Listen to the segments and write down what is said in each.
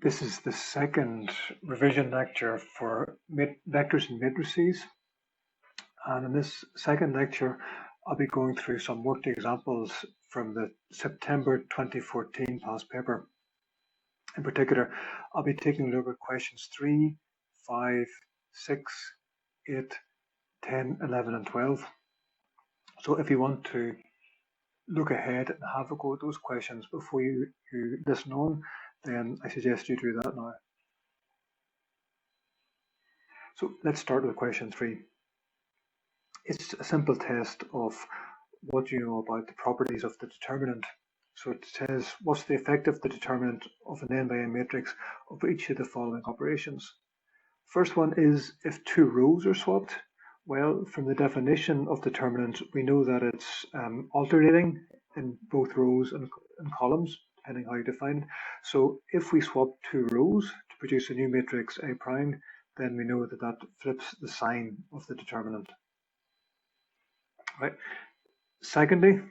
This is the second revision lecture for vectors and matrices. And in this second lecture, I'll be going through some worked examples from the September 2014 past paper. In particular, I'll be taking a look at questions 3, 5, 6, 8, 10, 11, and 12. So if you want to look ahead and have a go at those questions before you listen on, then I suggest you do that now. So let's start with question 3. It's a simple test of what you know about the properties of the determinant. So it says, what's the effect of the determinant of an n by n matrix of each of the following operations? First one is if two rows are swapped. Well, from the definition of determinant, we know that it's alternating in both rows and columns, depending how you define it. So if we swap two rows to produce a new matrix A prime, then we know that that flips the sign of the determinant. Right. Secondly,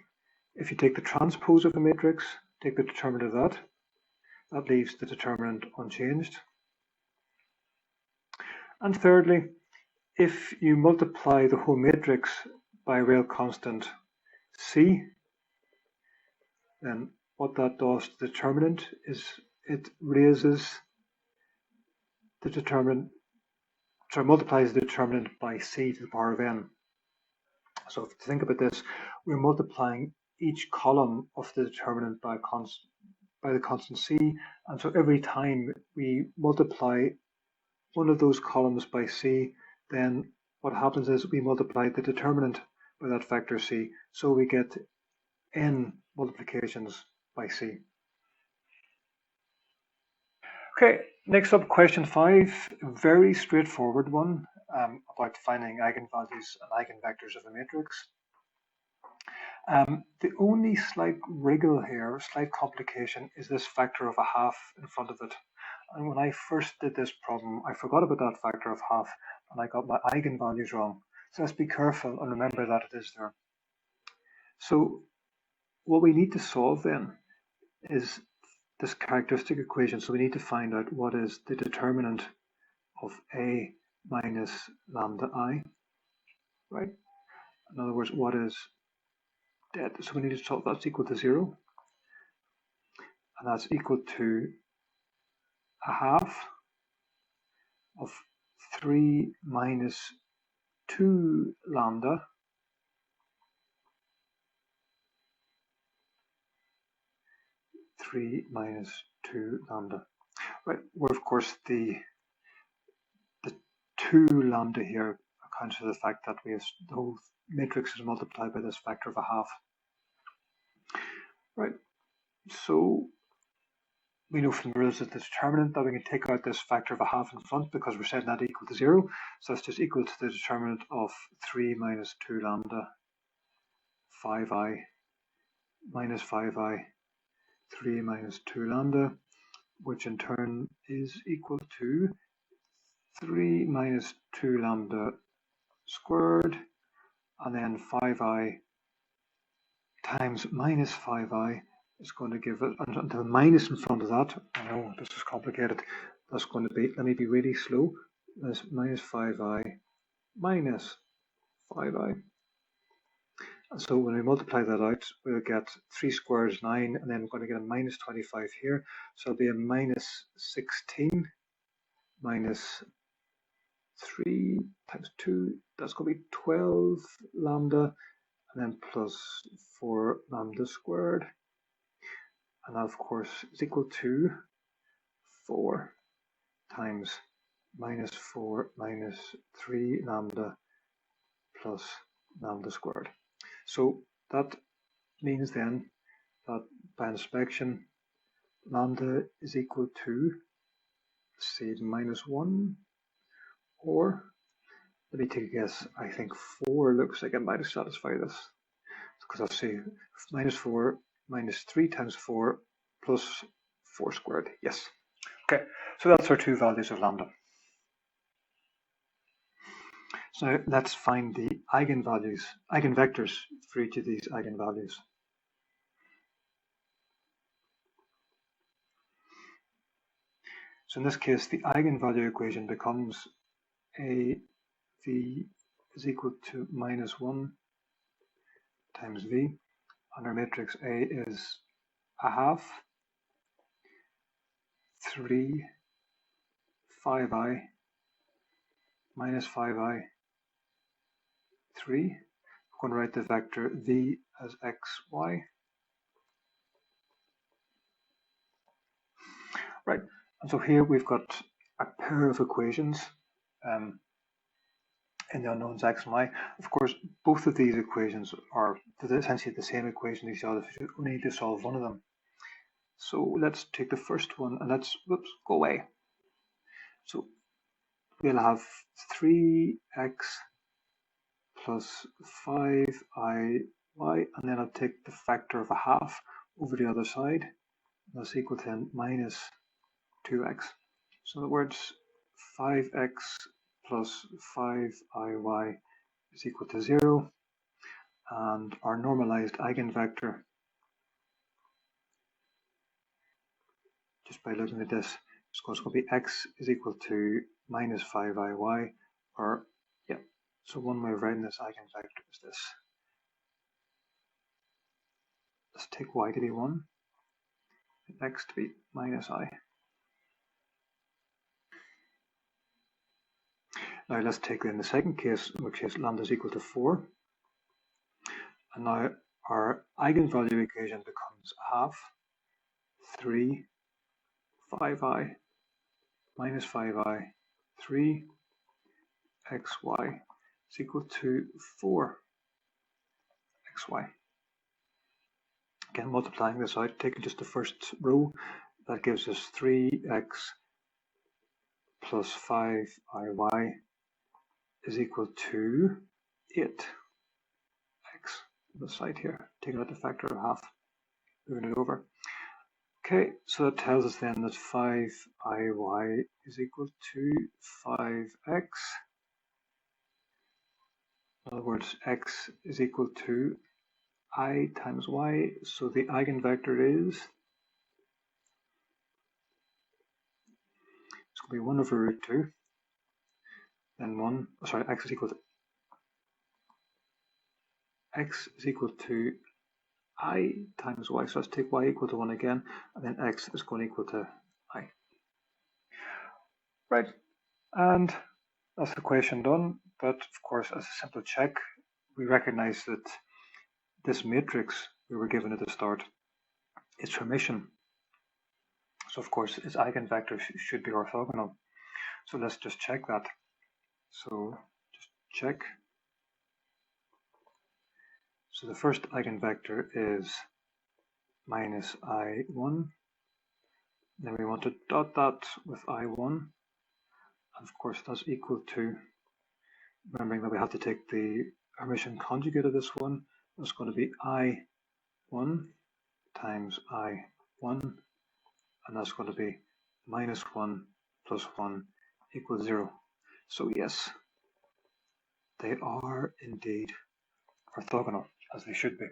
if you take the transpose of a matrix, take the determinant of that leaves the determinant unchanged. And thirdly, if you multiply the whole matrix by a real constant C, then what that does to the determinant is it raises the determinant, multiplies the determinant by C to the power of n. So if you think about this, we're multiplying each column of the determinant by the constant C, and so every time we multiply one of those columns by C, then what happens is we multiply the determinant by that factor C, so we get n multiplications by C. Okay, next up, question 5, a very straightforward one about finding eigenvalues and eigenvectors of a matrix. The only slight wriggle here, slight complication, is this factor of a half in front of it. And when I first did this problem, I forgot about that factor of half and I got my eigenvalues wrong. So let's be careful and remember that it is there. So what we need to solve then is this characteristic equation. So we need to find out what is the determinant of A minus lambda I, right? In other words, what is dead? So we need to solve that's equal to 0. And that's equal to a half of 3 minus 2 lambda right, where of course the 2 lambda here accounts for the fact that we have the whole matrix is multiplied by this factor of a half. Right, so we know from the rules of the determinant that we can take out this factor of a half in front because we're setting that equal to 0. So that's just equal to the determinant of 3 minus 2 lambda 5i minus 5i 3 minus 2 lambda, which in turn is equal to 3 minus 2 lambda squared, and then 5i times minus 5i is going to give it, and the minus in front of that, I know this is complicated, that's going to be, let me be really slow, that's minus 5i minus 5i. And so when we multiply that out, we'll get 3 squared is 9, and then we're going to get a minus 25 here. So it'll be a minus 16 minus 3 times 2, that's going to be 12 lambda, and then plus 4 lambda squared. And that, of course, is equal to 4 times minus 4 minus 3 lambda plus lambda squared. So that means then that by inspection, lambda is equal to, say, minus 1, or let me take a guess, I think 4 looks like it might satisfy this, because I'll say minus 4 minus 3 times 4 plus 4 squared. Yes. Okay, so that's our two values of lambda. So let's find the eigenvalues, eigenvectors for each of these eigenvalues. So in this case, the eigenvalue equation becomes AV is equal to -1 times V, and our matrix A is 1/2, 3, 5i, minus 5i, 3. We're going to write the vector V as x, y. Right, and so here we've got a pair of equations in the unknowns x and y. Of course, both of these equations are essentially the same equation as each other. We need to solve one of them. So let's take the first one and let's, go away. So we'll have 3x plus 5iy, and then I'll take the factor of 1/2 over the other side. That's equal to minus 2x. So in other words, 5x plus 5iy is equal to 0, and our normalized eigenvector, just by looking at this, it's going to be x is equal to minus 5iy, or yeah, so one way of writing this eigenvector is this. Let's take y to be 1, and x to be minus I. Now let's take then the second case, in which case lambda is equal to 4. And now our eigenvalue equation becomes 1/2, 3, 5i, minus 5i, 3, xy is equal to 4 xy. Again, multiplying this out, taking just the first row, that gives us 3x plus 5iy is equal to 8x. On the side here, taking out the factor of 1/2, moving it over. Okay, so that tells us then that 5iy is equal to 5x. In other words, x is equal to I times y, so the eigenvector is, it's going to be 1 over root 2, then 1, sorry, x is equal to I times y, so let's take y equal to 1 again, and then x is going to equal to I. Right, and that's the equation done, but of course, as a simple check, we recognize that this matrix we were given at the start is Hermitian. So of course, its eigenvector should be orthogonal. So let's just check that. So just check. So the first eigenvector is minus I1. Then we want to dot that with I1. And of course, that's equal to, remembering that we have to take the Hermitian conjugate of this one, that's going to be I1 times I1, and that's going to be minus 1 plus 1 equals 0. So yes, they are indeed orthogonal, as they should be.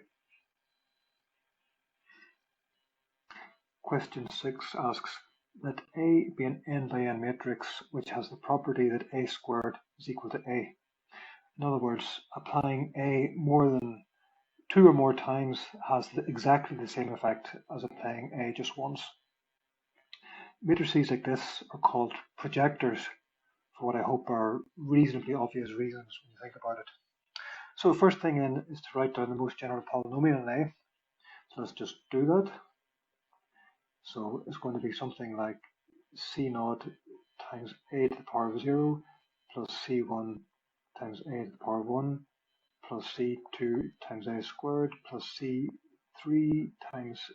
Question 6 asks, let A be an n by n matrix which has the property that A squared is equal to A. In other words, applying A more than 2 or more times has exactly the same effect as applying A just once. Matrices like this are called projectors, for what I hope are reasonably obvious reasons when you think about it. So the first thing then is to write down the most general polynomial in A. So let's just do that. So it's going to be something like C0 times A to the power of 0 plus C1 times A to the power of 1 plus C2 times A squared plus C3 times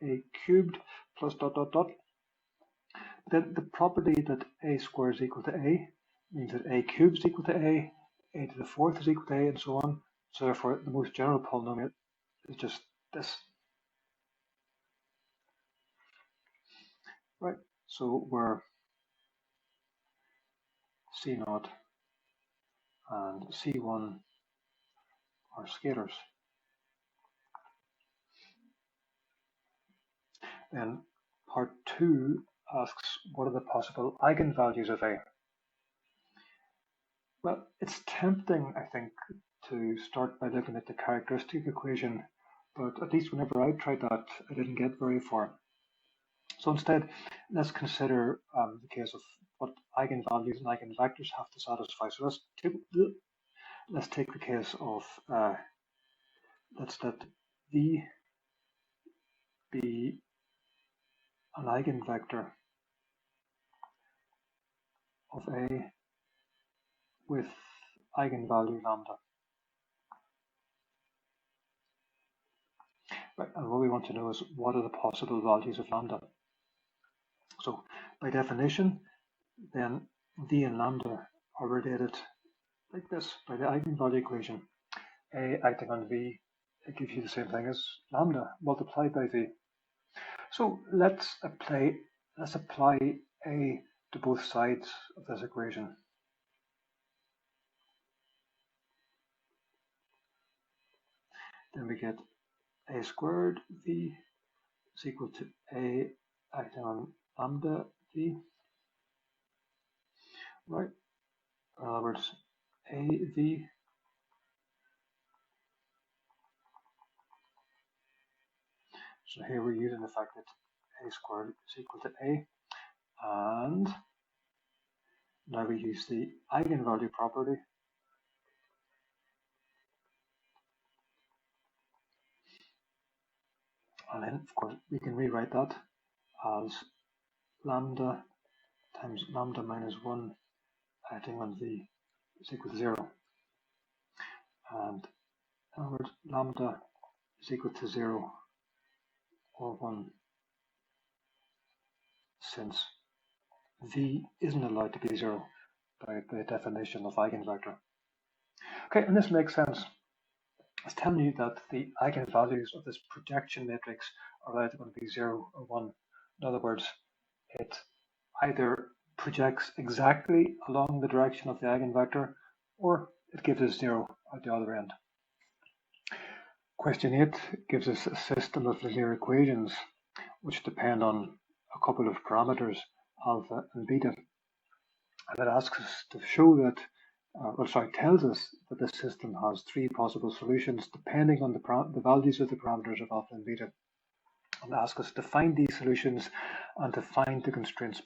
A cubed plus dot dot dot. Then the property that A squared is equal to A means that A cubed is equal to A to the fourth is equal to A, and so on. So therefore, the most general polynomial is just this. Right, so where C0 and C1 are scalars. Then part 2 asks, what are the possible eigenvalues of A? Well, it's tempting, I think, to start by looking at the characteristic equation, but at least whenever I tried that, I didn't get very far. So instead, let's consider the case of what eigenvalues and eigenvectors have to satisfy. So let's take the case of let's let V be an eigenvector of A with eigenvalue lambda. Right, and what we want to know is what are the possible values of lambda. So by definition, then V and lambda are related like this by the eigenvalue equation. A acting on V, it gives you the same thing as lambda multiplied by V. So let's apply A to both sides of this equation. Then we get A squared V is equal to A acting on lambda V. Right. In other words, AV so here we're using the fact that A squared is equal to A, and now we use the eigenvalue property. And then, of course, we can rewrite that as lambda times lambda minus 1 acting on V is equal to 0. And in other words, lambda is equal to 0 or 1 since V isn't allowed to be 0 by the definition of eigenvector. Okay, and this makes sense. It's telling you that the eigenvalues of this projection matrix are either going to be 0 or 1. In other words, it either projects exactly along the direction of the eigenvector, or it gives us 0 at the other end. Question 8 gives us a system of linear equations which depend on a couple of parameters, alpha and beta. And it asks us to show that, tells us that this system has 3 possible solutions depending on the values of the parameters of alpha and beta. And asks us to find these solutions and to find the constraints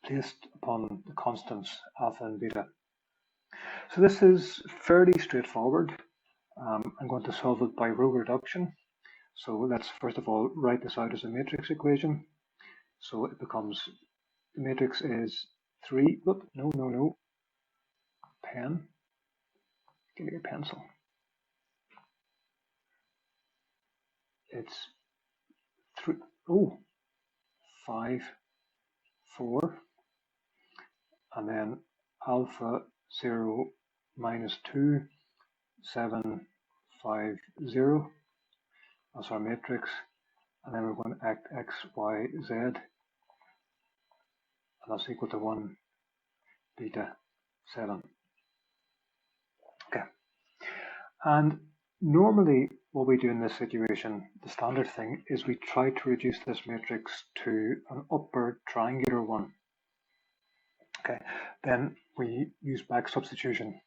placed upon the constants alpha and beta. So this is fairly straightforward. I'm going to solve it by row reduction. So let's first of all write this out as a matrix equation. So it becomes, the matrix is 3, pen, give me a pencil. It's 5, 4, and then alpha 0 minus 2, 7, 5, 0. That's our matrix. And then we're going to act x, y, z, and that's equal to 1, beta, 7. Okay. And normally what we do in this situation, the standard thing, is we try to reduce this matrix to an upper triangular one. Okay, then we use back substitution.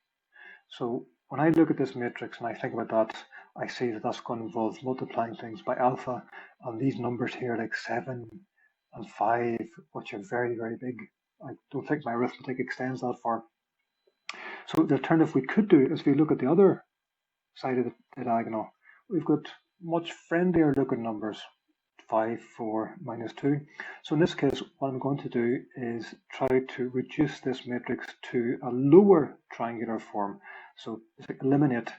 So when I look at this matrix and I think about that, I see that that's going to involve multiplying things by alpha, and these numbers here like 7 and 5, which are very, very big. I don't think my arithmetic extends that far. So the alternative we could do is we look at the other side of the diagonal. We've got much friendlier looking numbers, 5, 4, minus 2. So in this case, what I'm going to do is try to reduce this matrix to a lower triangular form. So eliminate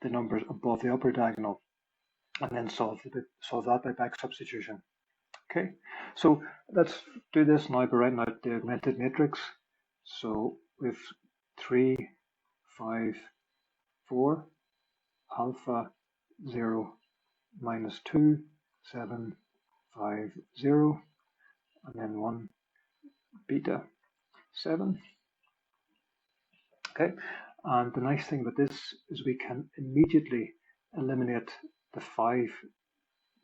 the numbers above the upper diagonal and then solve that by back substitution. Okay, so let's do this now by writing out the augmented matrix. So with 3, 5, 4, alpha 0, minus 2, 7, 5, 0, and then 1, beta, 7. Okay, and the nice thing about this is we can immediately eliminate the 5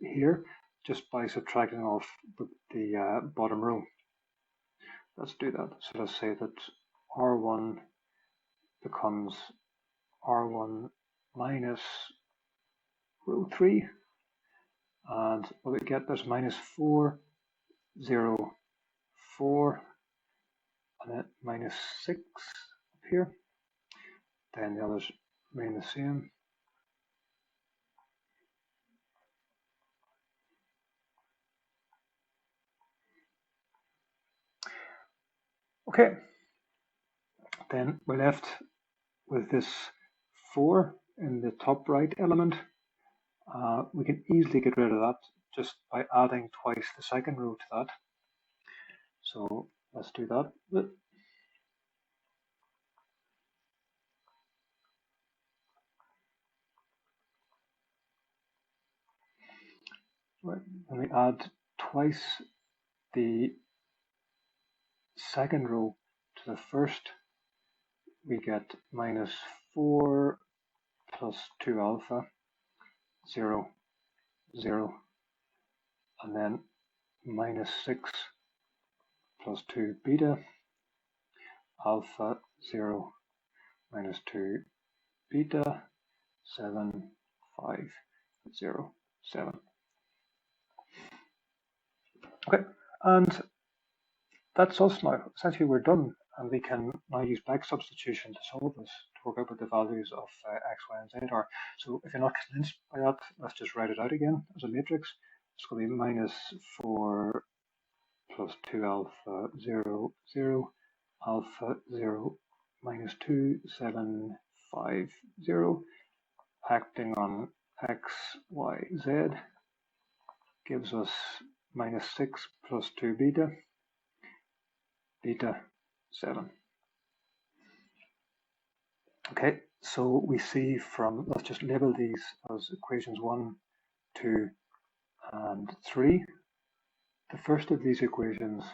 here just by subtracting off the bottom row. let's do that. So let's say that R1 becomes R1 minus row 3, and what we get, there's minus 4, 0, 4, and then minus 6 up here. Then the others remain the same. Okay, then we're left with this 4 in the top right element. We can easily get rid of that just by adding twice the second row to that. So let's do that. Right. When we add twice the second row to the first, we get minus 4 plus 2 alpha, 0, 0, and then minus 6 plus 2 beta, alpha, 0, minus 2 beta, 7, 5, 0, 7. Okay, and that's us now. Essentially, we're done, and we can now use back substitution to solve this, to work out what the values of x, y, and z are. So if you're not convinced by that, let's just write it out again as a matrix. It's going to be minus 4 plus 2 alpha, 0, 0, alpha, 0, minus 2, 7, 5, 0, acting on x, y, z, gives us minus 6 plus 2 beta, beta 7. Okay, so we see from, let's just label these as equations 1, 2, and 3. The first of these equations,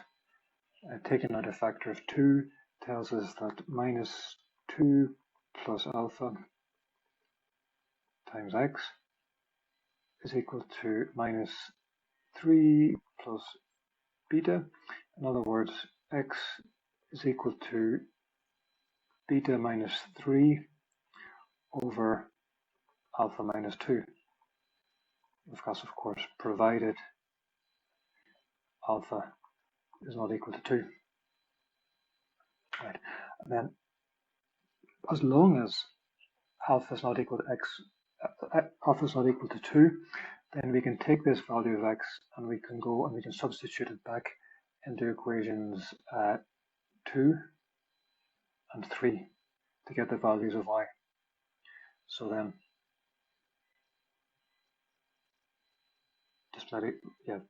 taking out a factor of 2, tells us that minus 2 plus alpha times x is equal to minus 3 plus beta. In other words, x is equal to beta minus 3 over alpha minus 2. Of course, provided alpha is not equal to 2. Right. And then, as long as alpha is not equal to x, alpha is not equal to 2, then we can take this value of x and we can go and we can substitute it back into equations 2 and 3 to get the values of y. So then, just maybe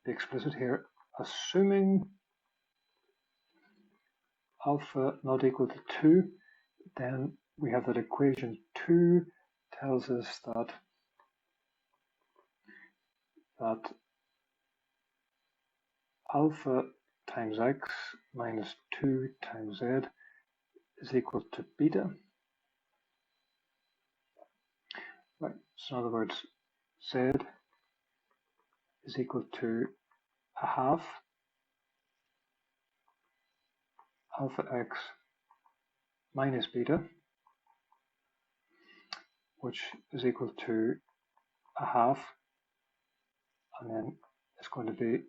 be explicit here, assuming alpha not equal to 2, then we have that equation 2 tells us that alpha times x minus 2 times z is equal to beta. Right, so in other words, z is equal to a half alpha x minus beta, which is equal to a half, and then it's going to be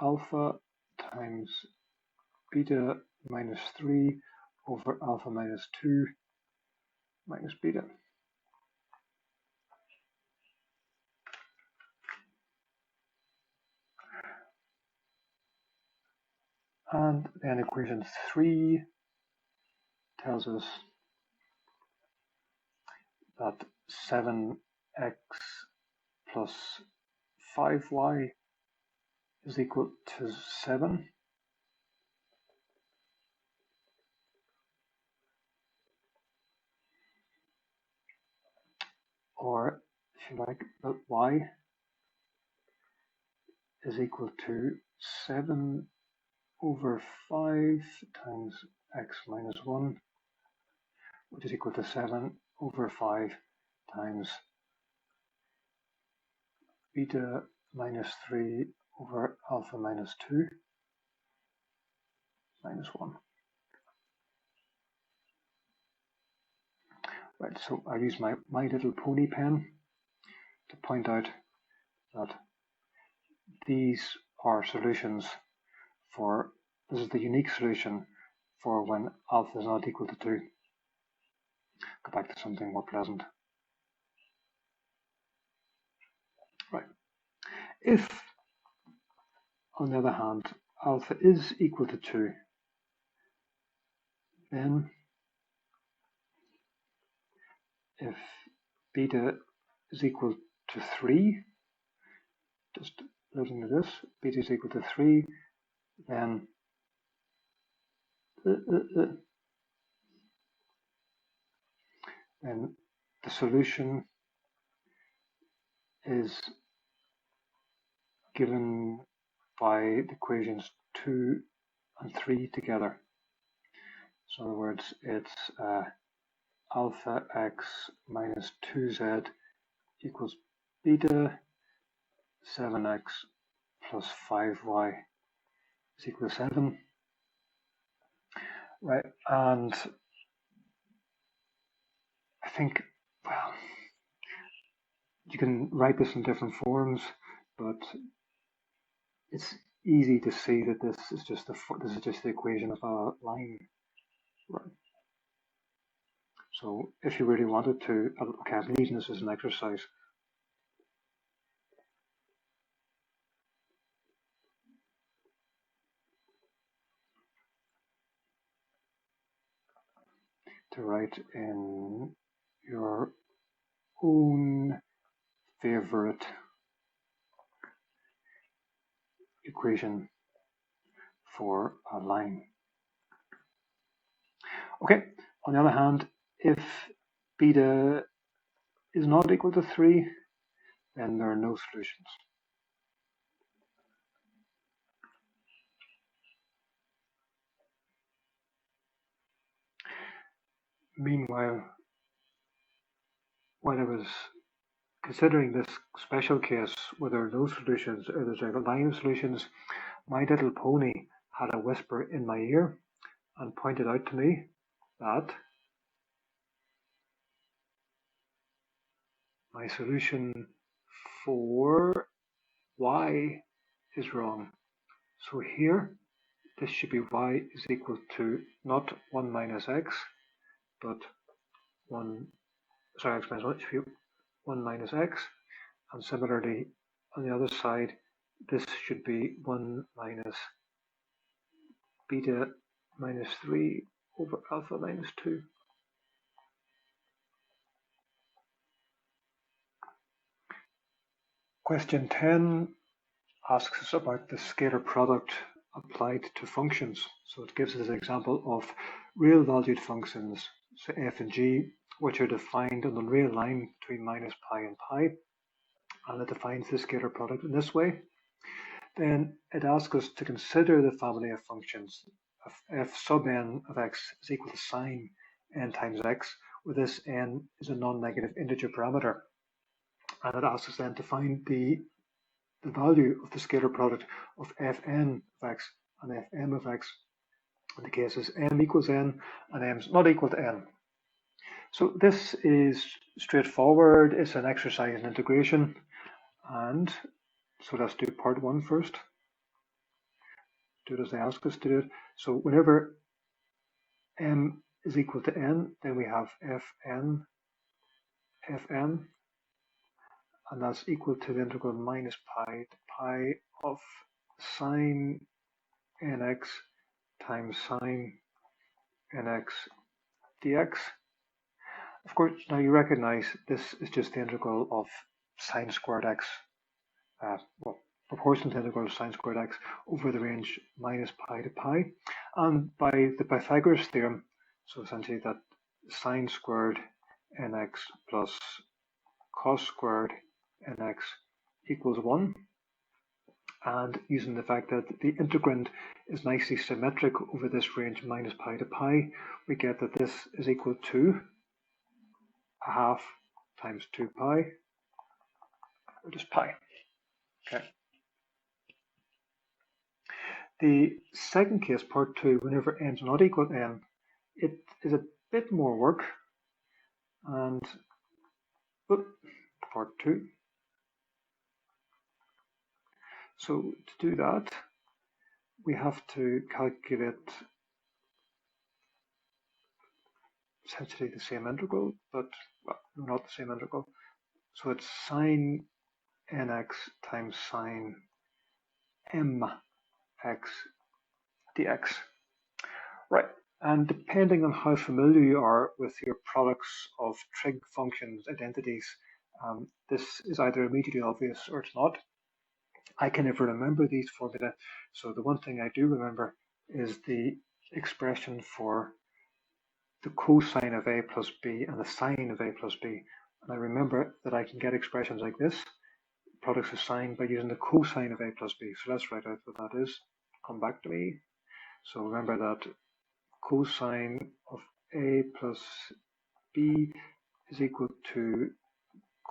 alpha times beta minus 3 over alpha minus 2 minus beta. And then equation 3 tells us that 7x plus 5y is equal to 7. Or, if you like, that y is equal to 7 over 5 times x minus 1, which is equal to 7 over 5 times beta minus 3 over alpha minus 2. minus 1. Right, so I use my Little Pony pen to point out that these are solutions for, this is the unique solution for when alpha is not equal to 2. Go back to something more pleasant. Right. If, on the other hand, alpha is equal to 2, then if beta is equal to 3, just looking at this, beta is equal to 3, then then the solution is given by the equations 2 and 3 together. So in other words, it's alpha x minus 2z equals beta 7x plus 5y is equal to 7. Right, and I think, well, you can write this in different forms, but it's easy to see that this is just the equation of a line. Right. So if you really wanted to, okay, I'm leaving this as an exercise. To write in your own favorite equation for a line. Okay, on the other hand, if beta is not equal to 3, then there are no solutions. Meanwhile, when I was considering this special case where there are no solutions or there's a line of solutions, My Little Pony had a whisper in my ear and pointed out to me that my solution for y is wrong. So here, this should be y is equal to not 1 minus x, but 1, sorry, x minus 1 should be 1 minus x. And similarly, on the other side, this should be 1 minus beta minus 3 over alpha minus 2. Question 10 asks us about the scalar product applied to functions. So it gives us an example of real valued functions, so f and g, which are defined on the real line between minus pi and pi, and it defines the scalar product in this way. Then it asks us to consider the family of functions of f sub n of x is equal to sine n times x, where this n is a non-negative integer parameter. And it asks us then to find the value of the scalar product of fn of x and fm of x in the cases m equals n and m is not equal to n. So this is straightforward. It's an exercise in integration. And so let's do part 1 first. Do it as they ask us to do it. So whenever m is equal to n, then we have fn, and that's equal to the integral minus pi to pi of sine nx times sine nx dx. Of course, now you recognize this is just the integral of sine squared x, well, proportional to the integral of sine squared x over the range minus pi to pi. And by the Pythagoras theorem, so essentially that sine squared nx plus cos squared nx equals 1. And using the fact that the integrand is nicely symmetric over this range minus pi to pi, we get that this is equal to a half times 2 pi, or just pi. Okay. The second case, part 2, whenever n is not equal to n, it is a bit more work, and part 2. So to do that, we have to calculate essentially the same integral, but well, not the same integral. So it's sine nx times sine mx dx. Right, and depending on how familiar you are with your products of trig functions identities, this is either immediately obvious or it's not. I can never remember these formula, so the one thing I do remember is the expression for the cosine of a plus b and the sine of a plus b. And I remember that I can get expressions like this, products of sine, by using the cosine of a plus b. So let's write out what that is. Come back to me. So remember that cosine of a plus b is equal to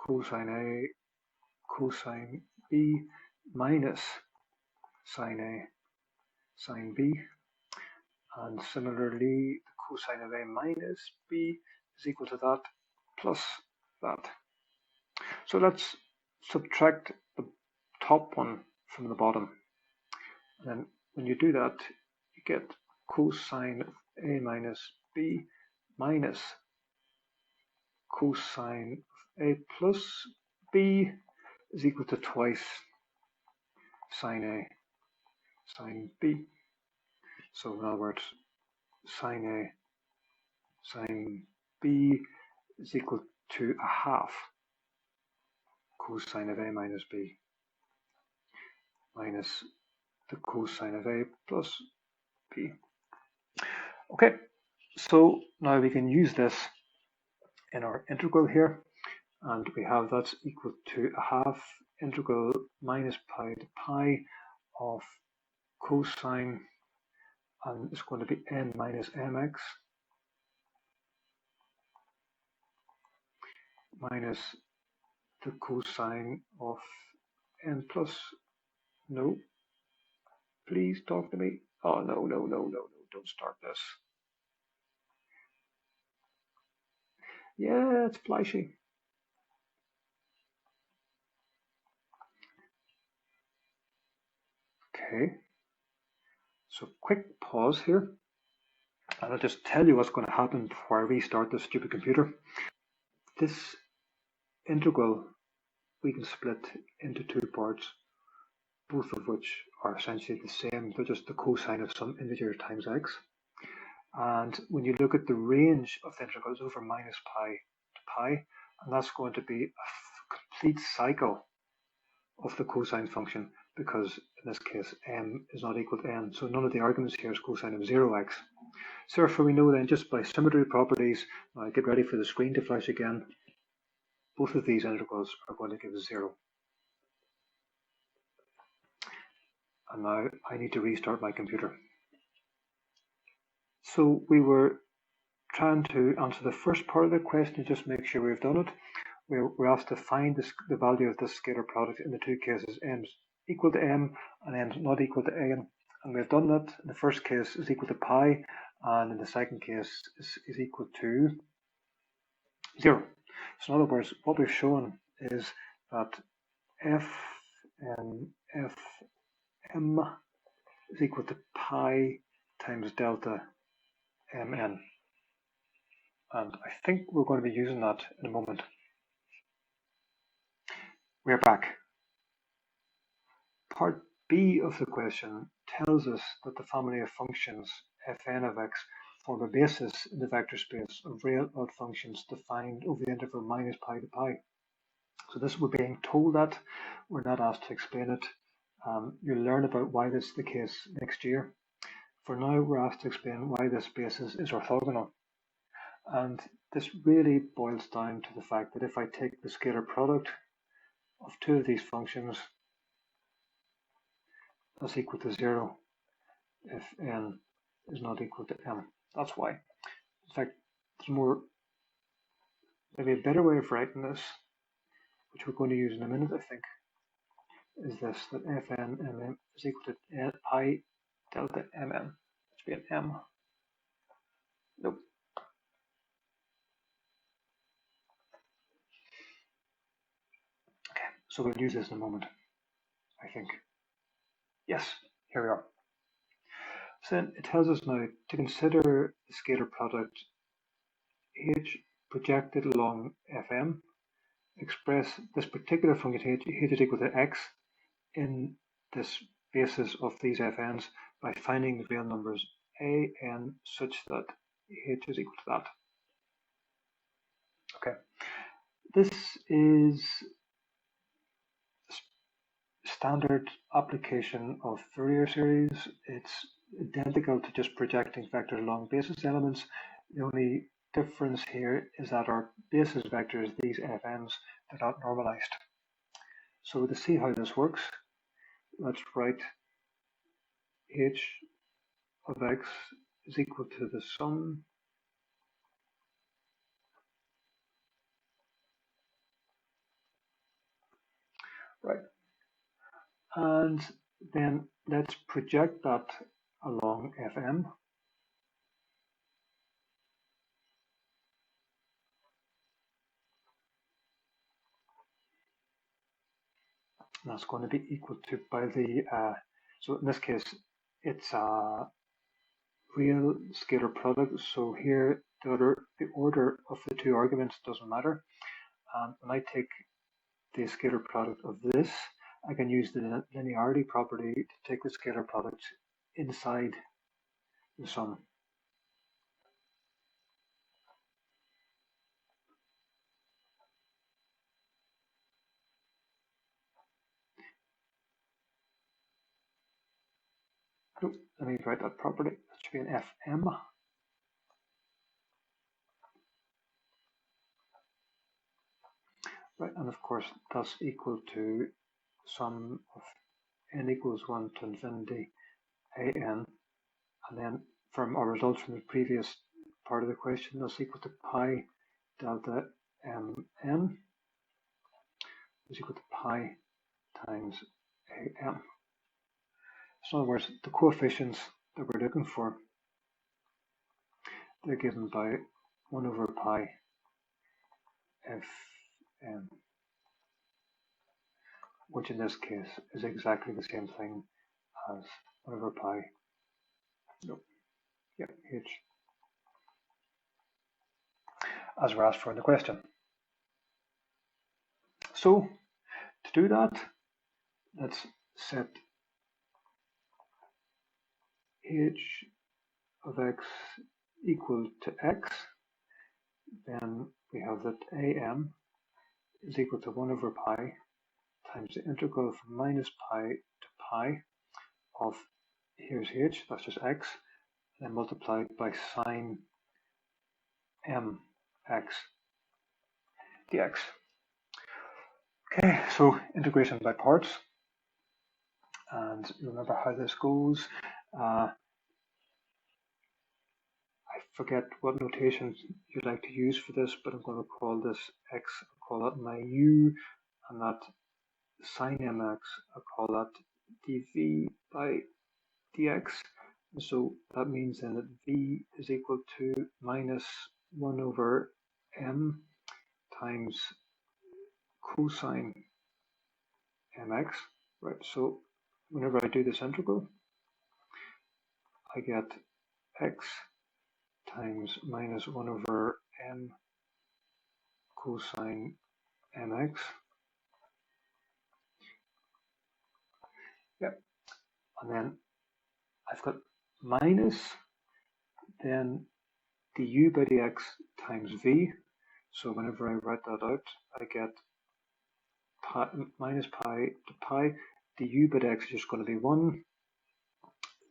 cosine a cosine b minus sine a sine b. And similarly, the cosine of a minus b is equal to that plus that. So let's subtract the top one from the bottom. And then when you do that, you get cosine of a minus b minus cosine of a plus b is equal to twice sine a sine b. So in other words, sine a sine b is equal to a half cosine of a minus b minus the cosine of a plus b. Okay, so now we can use this in our integral here, and we have that's equal to a half integral minus pi to pi of cosine, and it's going to be n minus mx minus the cosine of n plus, no, please talk to me. Oh, no, don't start this. Yeah, it's flashy. Okay, so quick pause here, and I'll just tell you what's going to happen before I restart this stupid computer. This integral we can split into two parts, both of which are essentially the same. They're just the cosine of some integer times x. And when you look at the range of the integral, it's over minus pi to pi, and that's going to be a complete cycle of the cosine function, because in this case m is not equal to n, so none of the arguments here is cosine of 0x. So therefore we know then, just by symmetry properties, get ready for the screen to flash again, both of these integrals are going to give 0. And now I need to restart my computer. So we were trying to answer the first part of the question, just make sure we've done it. We're asked to find the value of this scalar product in the two cases, n is equal to m and n is not equal to n. And we've done that. In the first case is equal to pi, and in the second case is equal to 0. So in other words, what we've shown is that f and fm is equal to pi times delta mn. And I think we're going to be using that in a moment. We're back. Part B of the question tells us that the family of functions fn of x form a basis in the vector space of real odd functions defined over the interval minus pi to pi. So this, we're being told that, we're not asked to explain it. You'll learn about why this is the case next year. For now, we're asked to explain why this basis is orthogonal. And this really boils down to the fact that if I take the scalar product of two of these functions, that's equal to 0 if n is not equal to m. That's why. In fact, there's more, maybe a better way of writing this, which we're going to use in a minute, I think, is this, that fn mm is equal to pi delta mn. It should be an m. Nope. Okay, so we'll use this in a moment, I think. Yes, here we are. So then it tells us now to consider the scalar product h projected along Fm, express this particular function h is equal to x in this basis of these Fn's by finding the real numbers a n such that h is equal to that. Okay, this is standard application of Fourier series. It's identical to just projecting vectors along basis elements. The only difference here is that our basis vectors, these Fn's, they're not normalized. So to see how this works, let's write h of x is equal to the sum right, and then let's project that along Fm. And that's going to be equal to by the so in this case it's a real scalar product. So here the order of the two arguments doesn't matter. And when I take the scalar product of this, I can use the linearity property to take the scalar product inside the sum. Let me write that property. That should be an Fm. Right, and of course that's equal to sum of n equals 1 to infinity an, and then from our results from the previous part of the question, that's equal to pi delta mn is equal to pi times am. So in other words, the coefficients that we're looking for, they're given by 1 over pi fm, which in this case is exactly the same thing as 1 over pi, h, as we're asked for in the question. So to do that, let's set h of x equal to x. Then we have that am is equal to 1 over pi times the integral from minus pi to pi of, here's h, that's just x, and then multiplied by sine mx dx. Okay, so integration by parts. And remember how this goes. I forget what notation you'd like to use for this, but I'm going to call this x, I'll call that my u, and that sine mx, I'll call that dv by dx. And so that means then that v is equal to minus 1 over m times cosine mx, right? So whenever I do this integral, I get x times minus 1 over m cosine mx. Yep. And then I've got minus then du by dx times v. So whenever I write that out, I get pi, minus pi to pi. Du by dx is just going to be 1.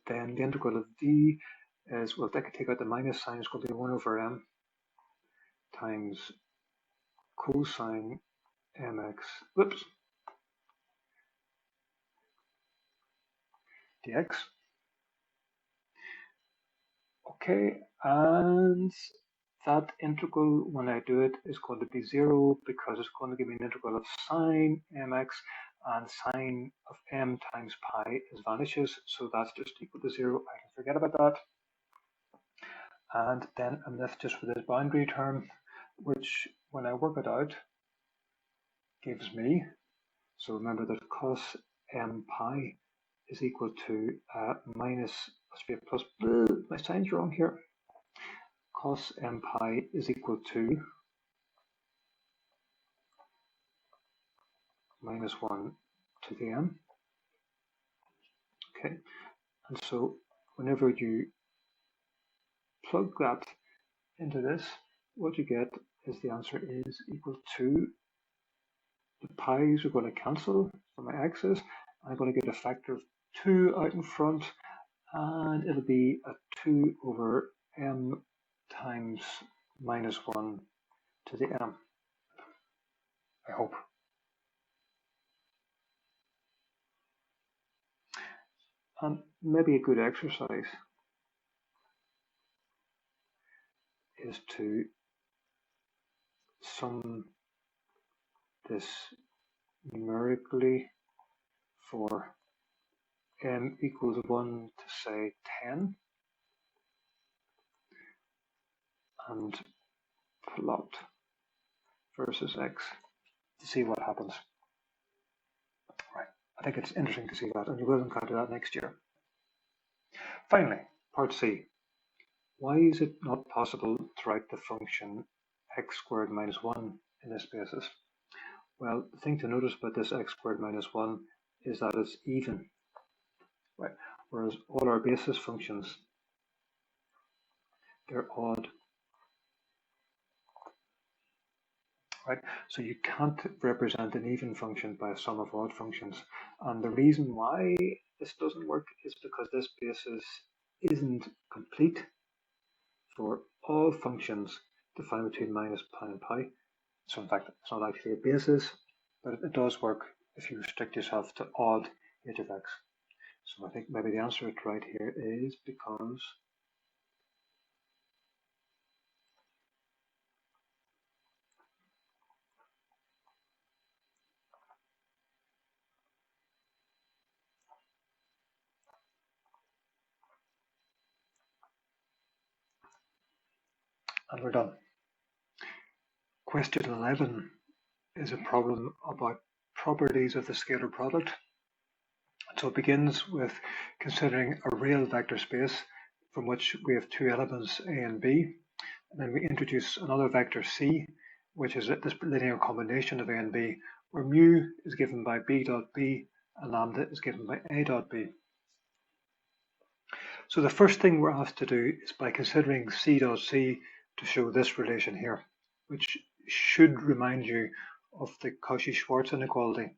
Then the integral of v is, well, I can take out the minus sign, it's going to be 1 over m times cosine mx, whoops, dx. Okay, and that integral, when I do it, is going to be 0 because it's going to give me an integral of sine mx, and sine of m times pi is vanishes, so that's just equal to 0. I can forget about that. And then I'm left just with this boundary term, which when I work it out gives me, so remember that cos m pi is equal to minus, must be a plus, my sign's wrong here. Cos m pi is equal to minus 1 to the m. Okay, and so whenever you plug that into this, what you get is the answer is equal to, the pi's are going to cancel for my x's. I'm going to get a factor of 2 out in front, and it'll be a 2 over m times minus 1 to the m, I hope. And maybe a good exercise is to sum this numerically for m equals 1 to say 10 and plot versus x to see what happens. Right. I think it's interesting to see that, and you will encounter that next year. Finally, part C. Why is it not possible to write the function x squared minus 1 in this basis? Well, the thing to notice about this x squared minus 1 is that it's even, right? Whereas all our basis functions, they're odd, right? So you can't represent an even function by a sum of odd functions. And the reason why this doesn't work is because this basis isn't complete for all functions defined between minus pi and pi. So in fact, it's not actually a basis, but it does work if you restrict yourself to odd h of x. So I think maybe the answer to right here is because and we're done. Question 11 is a problem about properties of the scalar product. So it begins with considering a real vector space from which we have two elements a and b, and then we introduce another vector c, which is this linear combination of a and b, where mu is given by b dot b and lambda is given by a dot b. So the first thing we're asked to do is by considering c dot c to show this relation here, which should remind you of the Cauchy-Schwarz inequality.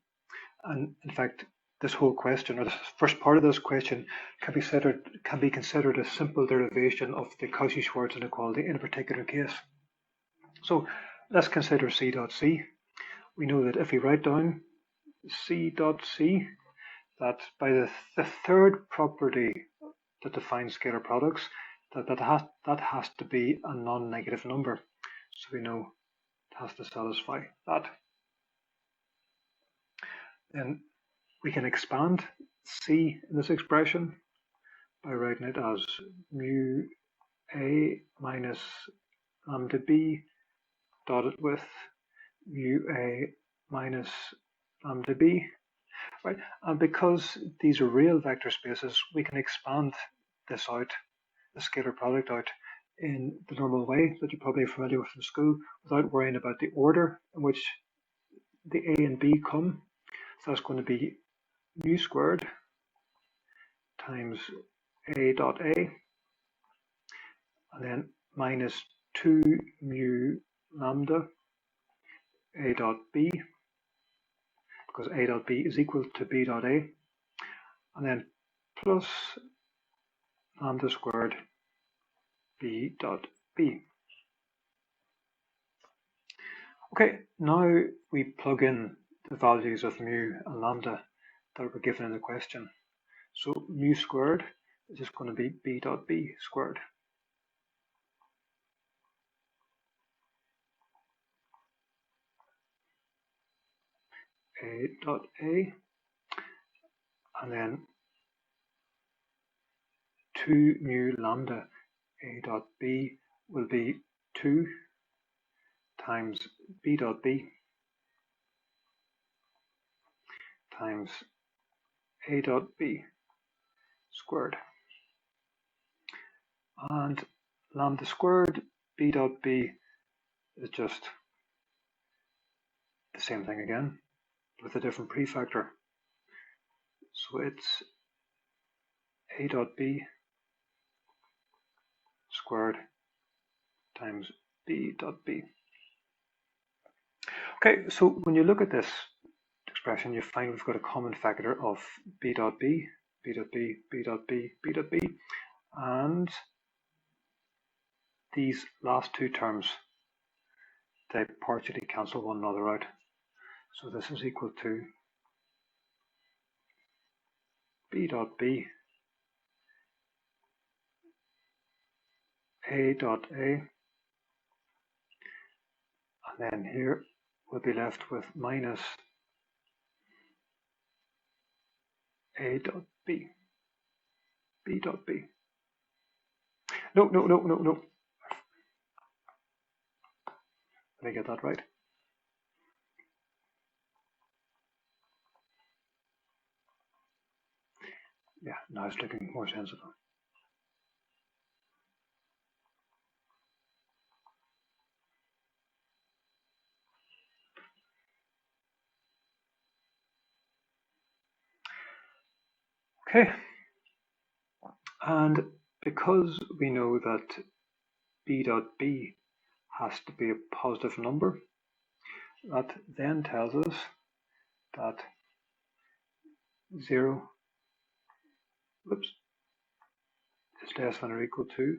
And in fact, this whole question, or the first part of this question, can be considered a simple derivation of the Cauchy-Schwarz inequality in a particular case. So let's consider c dot c. We know that if we write down c dot c, that by the third property that defines scalar products, that has to be a non-negative number. So we know it has to satisfy that. Then we can expand c in this expression by writing it as mu a minus lambda b dotted with mu a minus lambda b, right? And because these are real vector spaces, we can expand this out, the scalar product out, in the normal way that you're probably familiar with from school, without worrying about the order in which the a and b come. So that's going to be mu squared times a dot a, and then minus 2 mu lambda a dot b, because a dot b is equal to b dot a, and then plus lambda squared b dot b. Okay, now we plug in the values of mu and lambda that were given in the question. So mu squared is just going to be b dot b squared. A dot A, and then 2 new lambda A dot B will be 2 times B dot B times A dot B squared. And lambda squared B dot B is just the same thing again with a different prefactor. So it's A dot B squared times B dot B. Okay, so when you look at this expression, you find we've got a common factor of B dot B, B dot B, B dot B, B dot B, and these last two terms, they partially cancel one another out. So this is equal to B dot B, A dot A, and then here we'll be left with minus A dot B, B dot B. No. Did I get that right? Yeah, now it's looking more sensible. Okay, and because we know that B dot B has to be a positive number, that then tells us that 0 is less than or equal to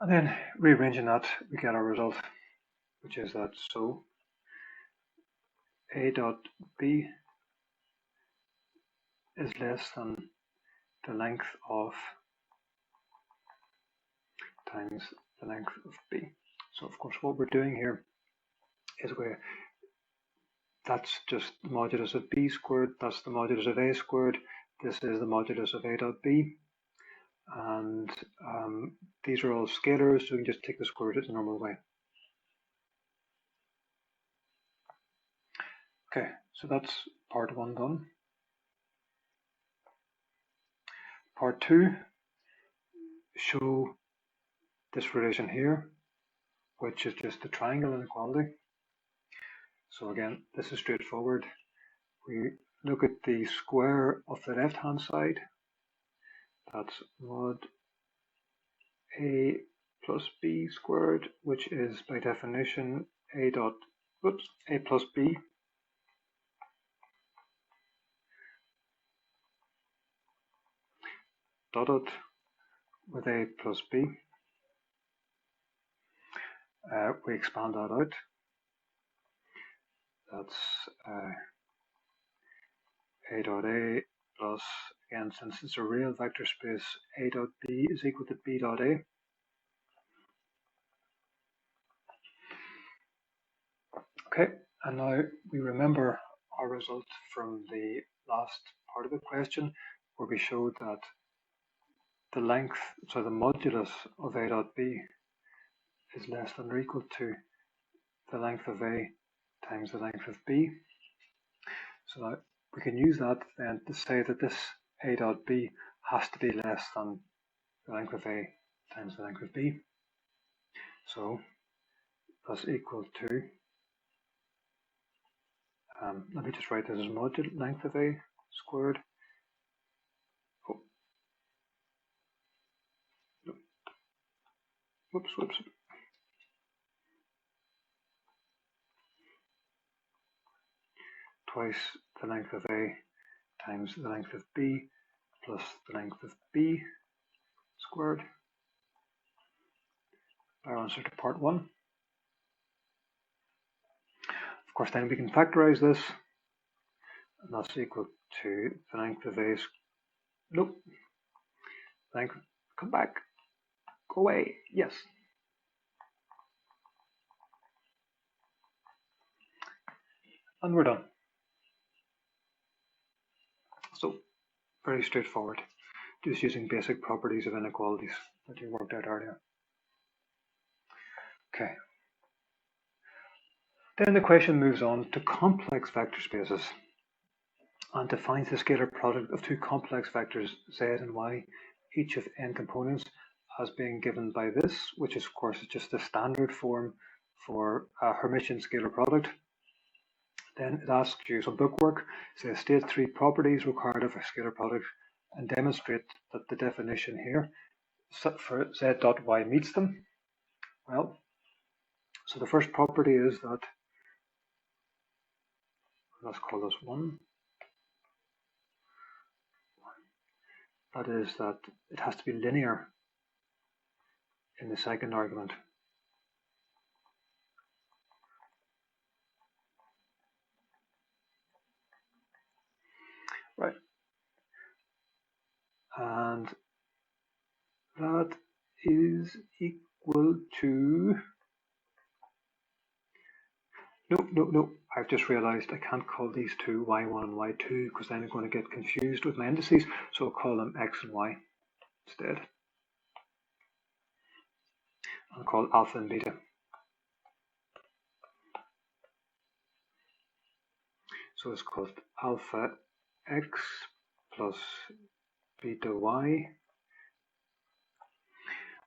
and then rearranging that, we get our result, which is that so A dot B is less than the length of times the length of B. So of course what we're doing here is that's just the modulus of B squared, that's the modulus of A squared, this is the modulus of A dot B, and these are all scalars, so we can just take the square root the normal way. Okay, so that's part 1 done. Part 2, show this relation here, which is just the triangle inequality. So again, this is straightforward. We look at the square of the left hand side, that's mod A plus B squared, which is by definition A plus B dotted with A plus B. We expand that out. That's A dot A plus, again, since it's a real vector space, A dot B is equal to B dot A. Okay, and now we remember our result from the last part of the question, where we showed that the length, so the modulus of A dot B is less than or equal to the length of A times the length of B. So now we can use that then to say that this A dot B has to be less than the length of A times the length of B. So that's equal to, let me just write this as modulus length of A squared. Oh, no. Whoops. Twice the length of A times the length of B plus the length of B squared. Our answer to part 1. Of course, then we can factorize this, and that's equal to the length of A. Nope. Length. Come back. Go away. Yes. And we're done. So, very straightforward. Just using basic properties of inequalities that you worked out earlier. Okay. Then the question moves on to complex vector spaces and defines the scalar product of two complex vectors z and y, each of n components, as being given by this, which is of course just the standard form for a Hermitian scalar product. Then it asks you some bookwork, says state three properties required of a scalar product and demonstrate that the definition here for z dot y meets them. Well, so the first property is that, let's call this 1. That is that it has to be linear in the second argument. Right. And that is equal to, no, I've just realized I can't call these two y1 and y2 because then I'm going to get confused with my indices, so I'll call them x and y instead. I'll call alpha and beta. So it's called alpha x plus beta y.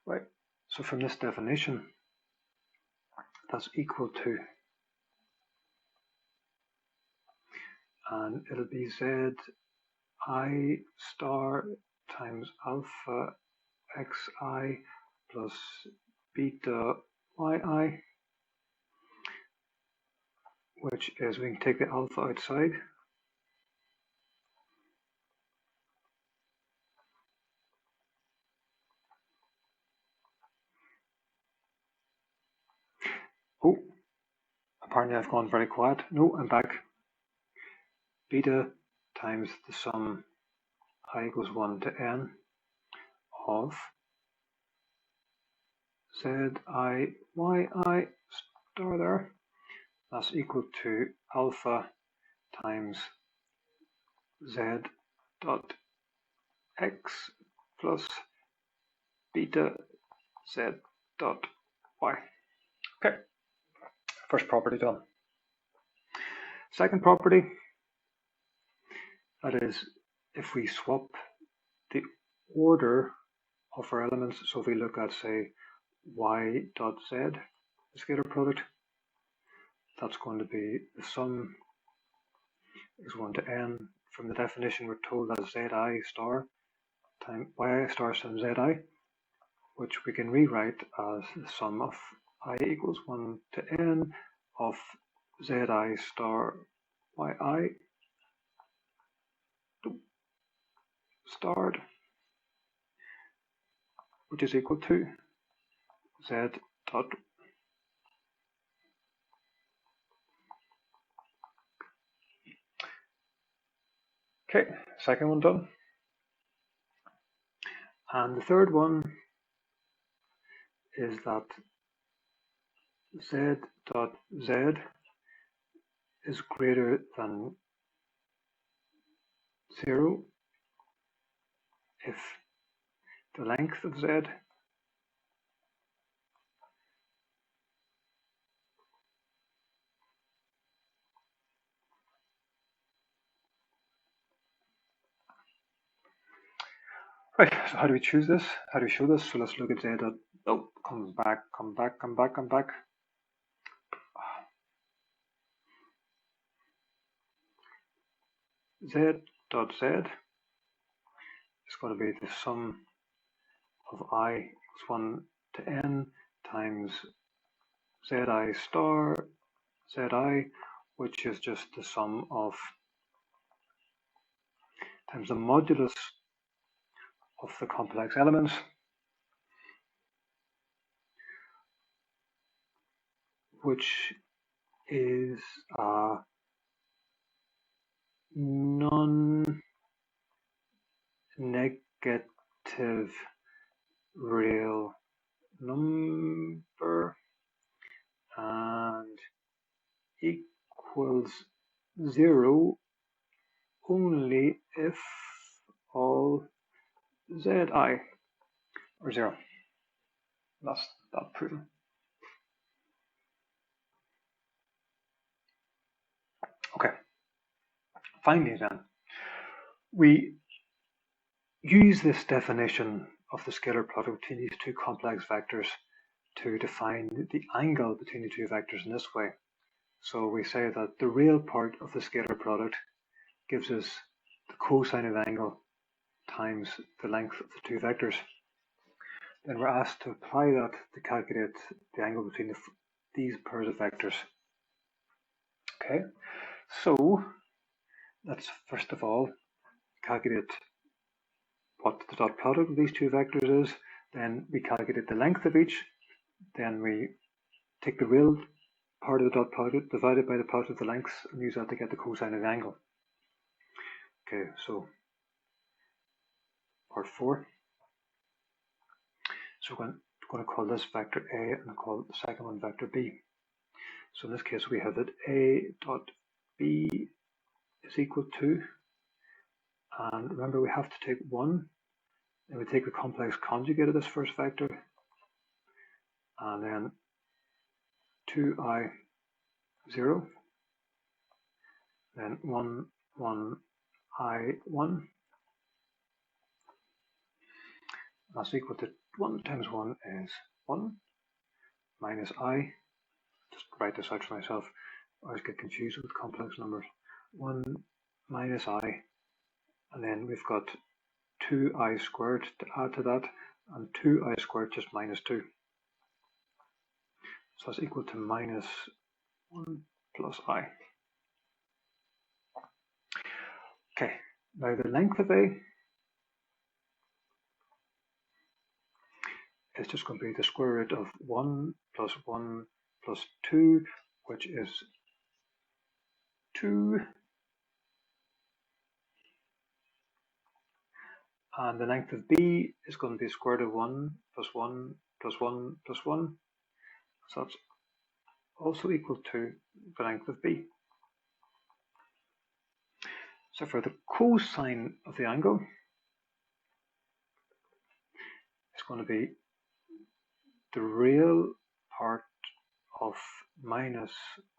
Right, so from this definition, that's equal to, and it'll be z I star times alpha xi plus beta yi, which is, we can take the alpha outside. Oh, apparently I've gone very quiet. No, I'm back. Beta times the sum I equals 1 to n of z I yi star there. That's equal to alpha times z dot x plus beta z dot y. Okay, first property done. Second property, that is, if we swap the order of our elements, so if we look at, say, y dot z, the scalar product, that's going to be the sum is 1 to n. From the definition, we're told that zi star times yi star times zi, which we can rewrite as the sum of I equals 1 to n of zi star yi starred, which is equal to z dot. Okay, second one done. And the third one is that z dot z is greater than 0 if the length of z Right, so how do we choose this? How do we show this? So let's look at z dot, oh, come back. Z dot z is going to be the sum of I equals 1 to n times zi star zi, which is just the sum of times the modulus of the complex elements, which is a non-negative real number and equals 0 only if all zi are 0. That's that proven. Okay. Finally then, we use this definition of the scalar product between these two complex vectors to define the angle between the two vectors in this way. So we say that the real part of the scalar product gives us the cosine of the angle times the length of the two vectors. Then we're asked to apply that to calculate the angle between these pairs of vectors. Okay, so let's first of all calculate what the dot product of these two vectors is. Then we calculate the length of each. Then we take the real part of the dot product divided by the product of the lengths and use that to get the cosine of the angle. Okay, so part 4. So we're going to call this vector A and call the second one vector B. So in this case we have that A dot B is equal to, and remember we have to take 1, and we take the complex conjugate of this first vector, and then 2i 0, then 1 I 1, that's equal to 1 times 1 is 1 minus I, just write this out for myself, I always get confused with complex numbers, 1 minus I, and then we've got 2i squared to add to that, and 2i squared just minus 2. So that's equal to minus 1 plus I. Okay, now the length of A is just going to be the square root of 1 plus 2, which is 2. And the length of B is going to be square root of 1 plus 1 plus 1 plus 1. So that's also equal to the length of B. So for the cosine of the angle, it's going to be the real part of minus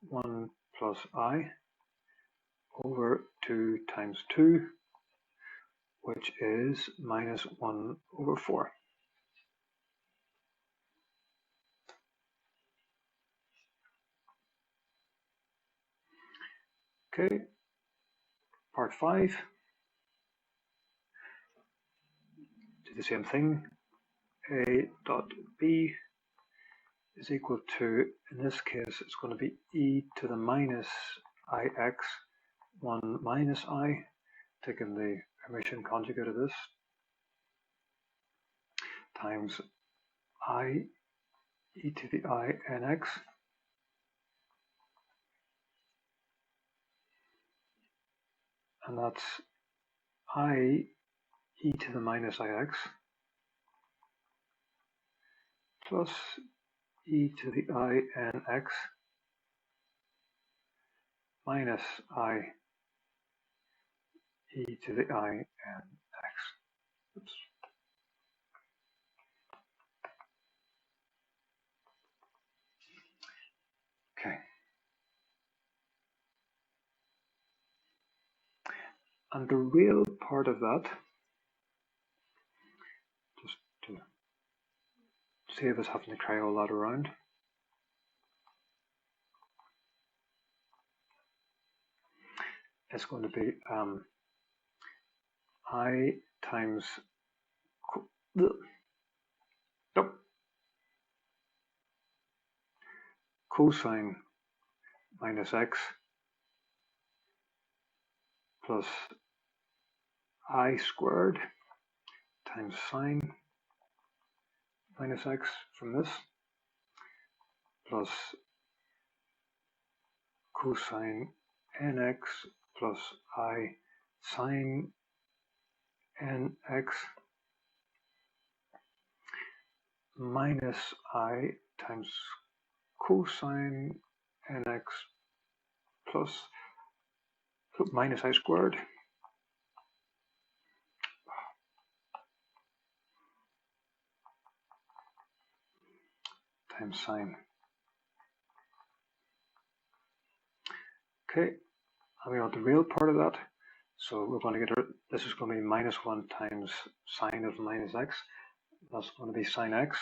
1 plus I over 2 times 2, which is minus 1 over 4. Okay, part 5, do the same thing. A dot B is equal to, in this case, it's going to be e to the minus ix, 1 minus I, taking the Hermitian conjugate of this, times I e to the I nx, and that's I e to the minus ix plus e to the I nx minus I e to the I nx. Oops. Okay. And the real part of that, just to save us having to carry all that around, it's going to be I times cosine minus x plus I squared times sine minus x from this plus cosine nx plus I sine nx minus I times cosine nx plus minus I squared times sine. Okay, and we want the real part of that. So we're going to get, this is going to be minus 1 times sine of minus x. That's going to be sine x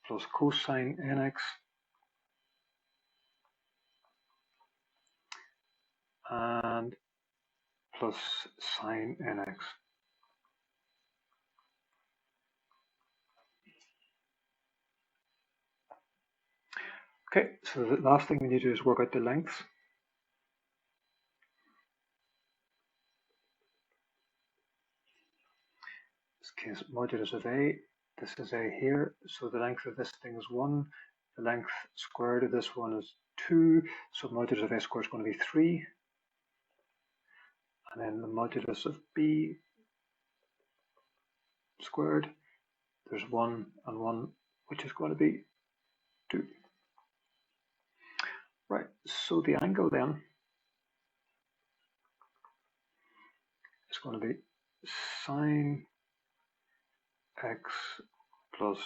plus cosine nx and plus sine nx. Okay, so the last thing we need to do is work out the lengths. In this case, modulus of A, this is A here, so the length of this thing is 1, the length squared of this one is 2, so modulus of A squared is going to be 3, and then the modulus of B squared, there's 1 and 1, which is going to be 2. Right, so the angle then is going to be sine x plus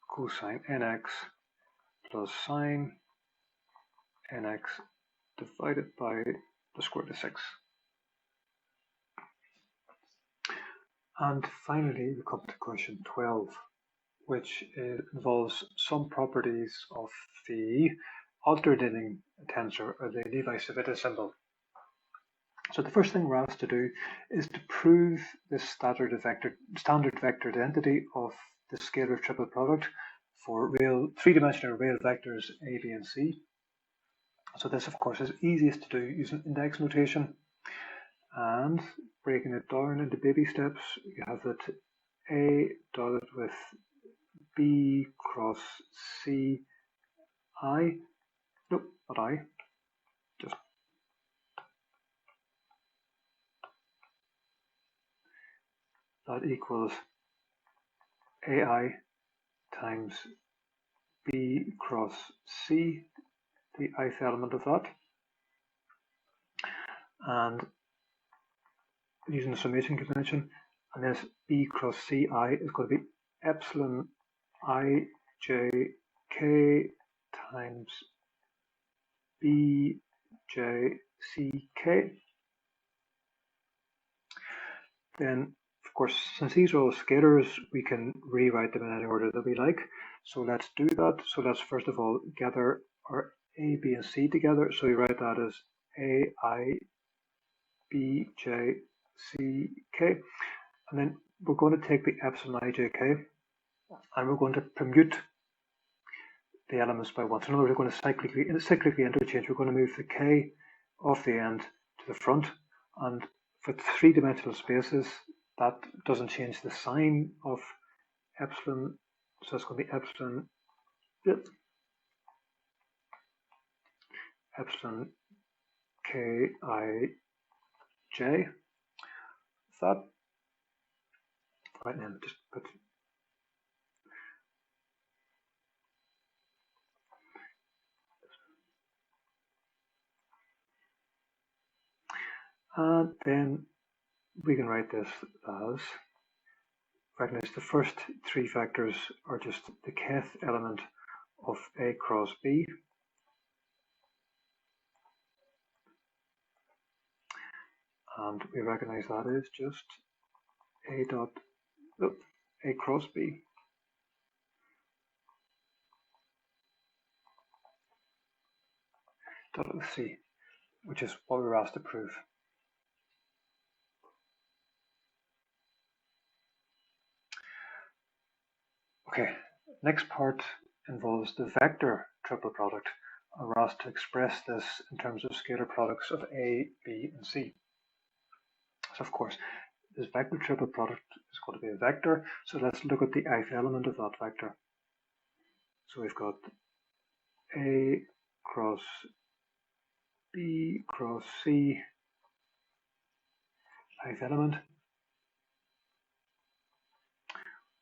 cosine nx plus sine nx divided by the square root of 6. And finally, we come to question 12, which involves some properties of the alternating tensor, or the Levi-Civita symbol. So the first thing we're asked to do is to prove this standard vector identity of the scalar triple product for real three-dimensional real vectors a, b, and c. So this, of course, is easiest to do using index notation. And breaking it down into baby steps, you have that A dotted with B cross C I, nope, not I, just that equals AI times B cross C, the ith element of that. And using the summation convention, and this B cross Ci is going to be epsilon I j k times B j c k. Then, of course, since these are all scalars, we can rewrite them in any order that we like. So let's do that. So let's first of all gather our A, B, and C together. So we write that as A, I, B, J, C, K. And then we're going to take the epsilon I, J, K, and we're going to permute the elements by 1. So in other words, we're going to cyclically interchange. We're going to move the K off the end to the front. And for three-dimensional spaces, that doesn't change the sign of epsilon. So it's going to be epsilon, epsilon K I J. That right now, just put and then we can write this as, recognize the first three factors are just the kth element of A cross B. And we recognize that is just A dot, A cross B. Dot with C, which is what we were asked to prove. Okay, next part involves the vector triple product. We're asked to express this in terms of scalar products of A, B, and C. So of course, this vector triple product is going to be a vector. So let's look at the ith element of that vector. So we've got A cross B cross C ith element.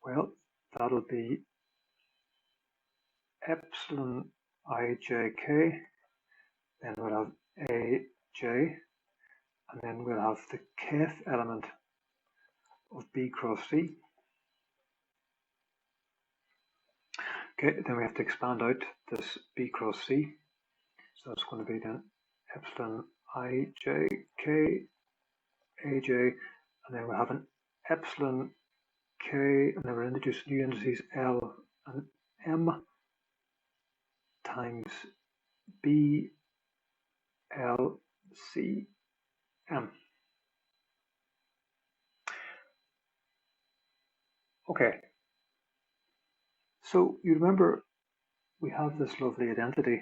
Well, that'll be epsilon ijk, then we'll have aj, and then we'll have the kth element of B cross C. Okay, then we have to expand out this B cross C. So that's going to be then epsilon ijk, aj, and then we'll have an epsilon k, and then we'll introduce new indices L and M times B, L, C, M. Okay, so you remember we have this lovely identity,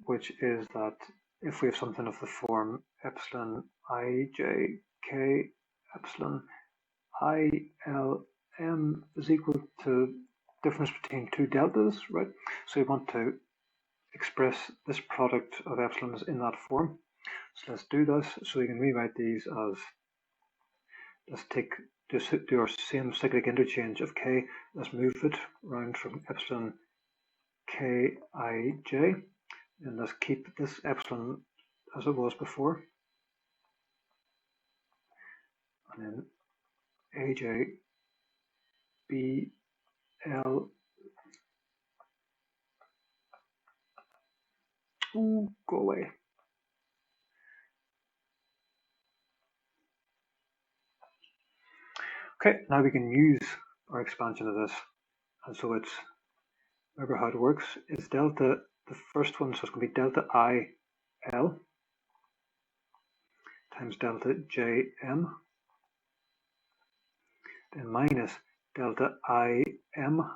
which is that if we have something of the form epsilon I, J, K, epsilon I, L, M is equal to difference between two deltas, right? So we want to express this product of epsilons in that form. So let's do this. So we can rewrite these as, let's just do our same cyclic interchange of K. Let's move it around from epsilon K, I, J, and let's keep this epsilon as it was before. And then AJ, B, L, ooh, go away. Okay, now we can use our expansion of this. And so it's, remember how it works, it's delta, the first one, so it's going to be delta I, L times delta J, M, then minus delta I, M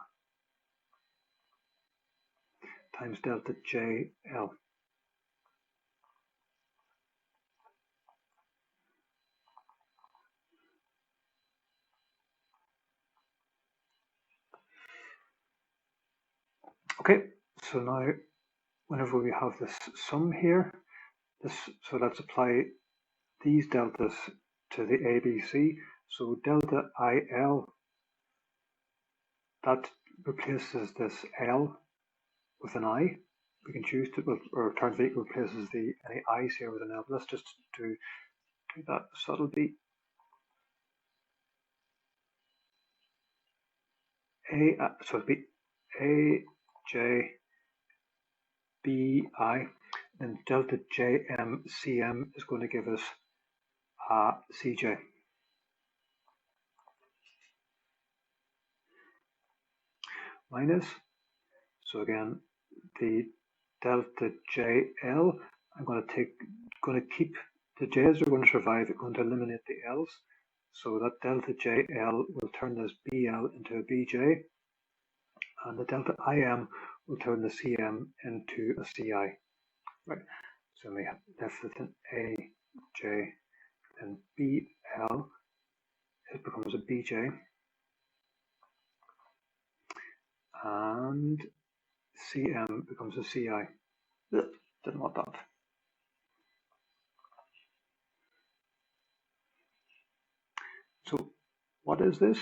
times delta J, L. Okay, so now whenever we have this sum here, so let's apply these deltas to the ABC. So delta IL, that replaces this L with an I. We can choose to, or turns equal replaces any I's here with an L. Let's just do that subtlety. So it'd be A, J, B, I, then delta JM, CM is going to give us CJ. Minus, so again, the delta JL, I'm going to keep the J's are going to survive, it's going to eliminate the L's. So that delta JL will turn this BL into a BJ, and the delta IM will turn the CM into a CI. Right. So we have left with an AJ, then BL, it becomes a BJ, and CM becomes a CI. Didn't want that. So what is this?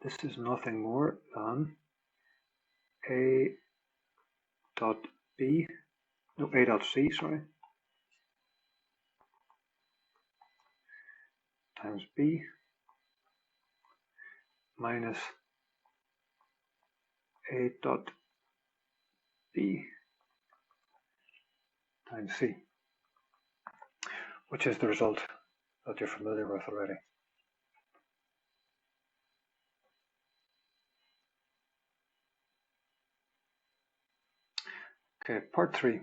This is nothing more than A dot B, no, A dot C, sorry, times B minus A dot B times C, which is the result that you're familiar with already. Okay, part 3.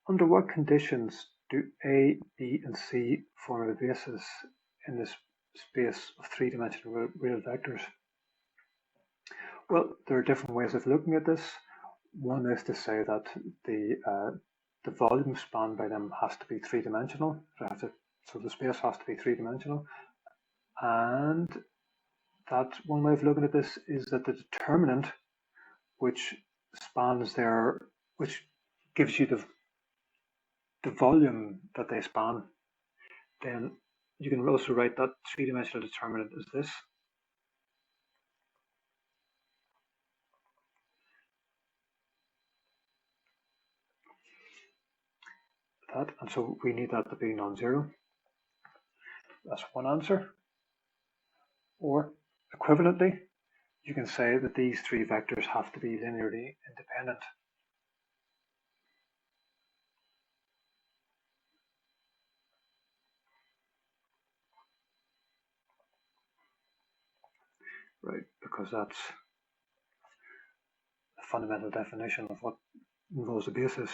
Under what conditions do A, B, and C form a basis in this space of three-dimensional real vectors? Well, there are different ways of looking at this. One is to say that the volume spanned by them has to be three-dimensional. So I have to So the space has to be three-dimensional. And that one way of looking at this is that the determinant which spans there, which gives you the volume that they span, then you can also write that three-dimensional determinant as this. That, and so we need that to be non-zero. That's one answer. Or equivalently, you can say that these three vectors have to be linearly independent. Right, because that's the fundamental definition of what involves a basis.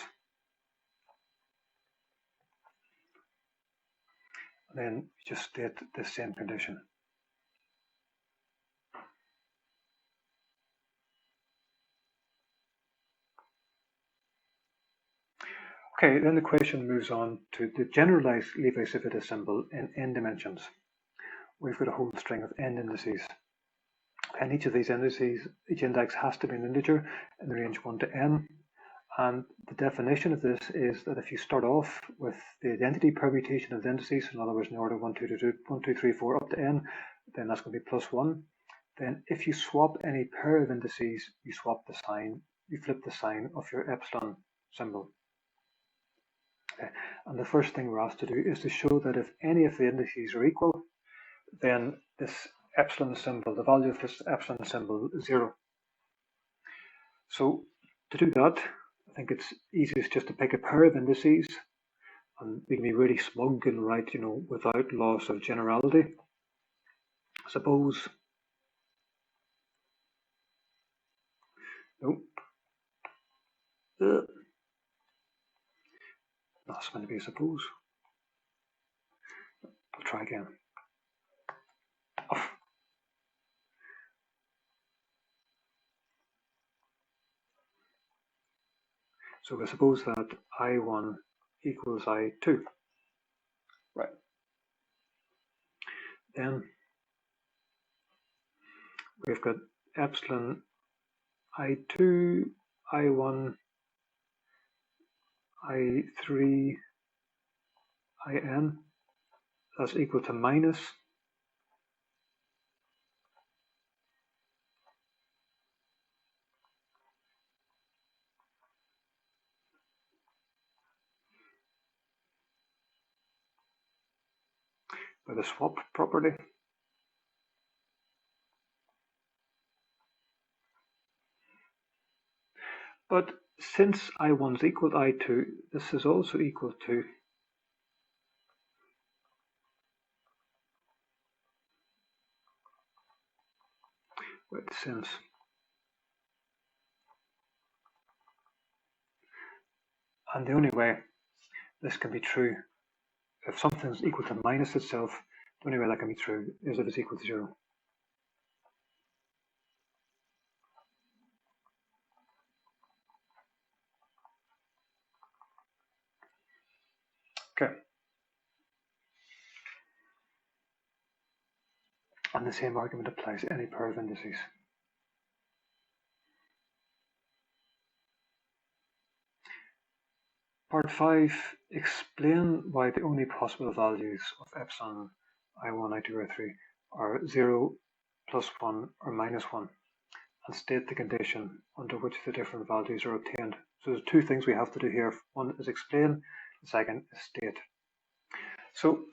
And then just state the same condition. Okay, then the question moves on to the generalized Levi-Civita symbol in n dimensions. We've got a whole string of n indices. And each of these indices, each index has to be an integer in the range 1 to n. And the definition of this is that if you start off with the identity permutation of the indices, in other words, in the order 1, 2, 3, 4 up to n, then that's going to be plus 1. Then if you swap any pair of indices, you swap the sign, you flip the sign of your epsilon symbol. Okay. And the first thing we're asked to do is to show that if any of the indices are equal, then this epsilon symbol, the value of this epsilon symbol is 0. So to do that, I think it's easiest just to pick a pair of indices, and we can be really smug and write, without loss of generality. Suppose, nope, that's going to be a suppose. I'll try again. Oh. So we suppose that I1 equals I2. Right. Then we've got epsilon I2, I1, I3, In. That's equal to minus by the swap property. But since I1 is equal to I2, this is also equal to since. And the only way this can be true, if something's equal to minus itself, the only way that can be true is if it's equal to 0. Okay. And the same argument applies to any pair of indices. Part 5, explain why the only possible values of epsilon I1, I2, I3 are 0, +1, or -1, and state the condition under which the different values are obtained. So there's two things we have to do here. One is explain, the second is state. So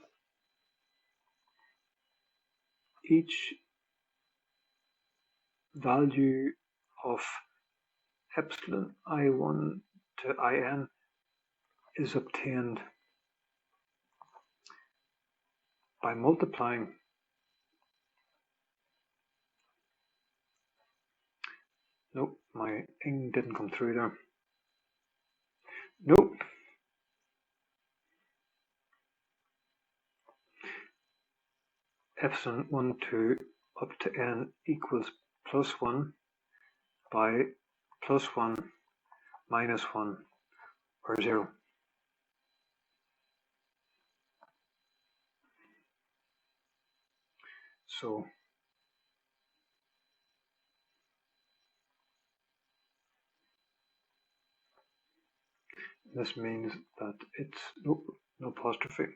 each value of epsilon I1 to In is obtained by multiplying nope, my ing didn't come through there. Nope. Epsilon 1, 2 up to n equals +1 by +1, -1, or 0. So this means that it's no apostrophe.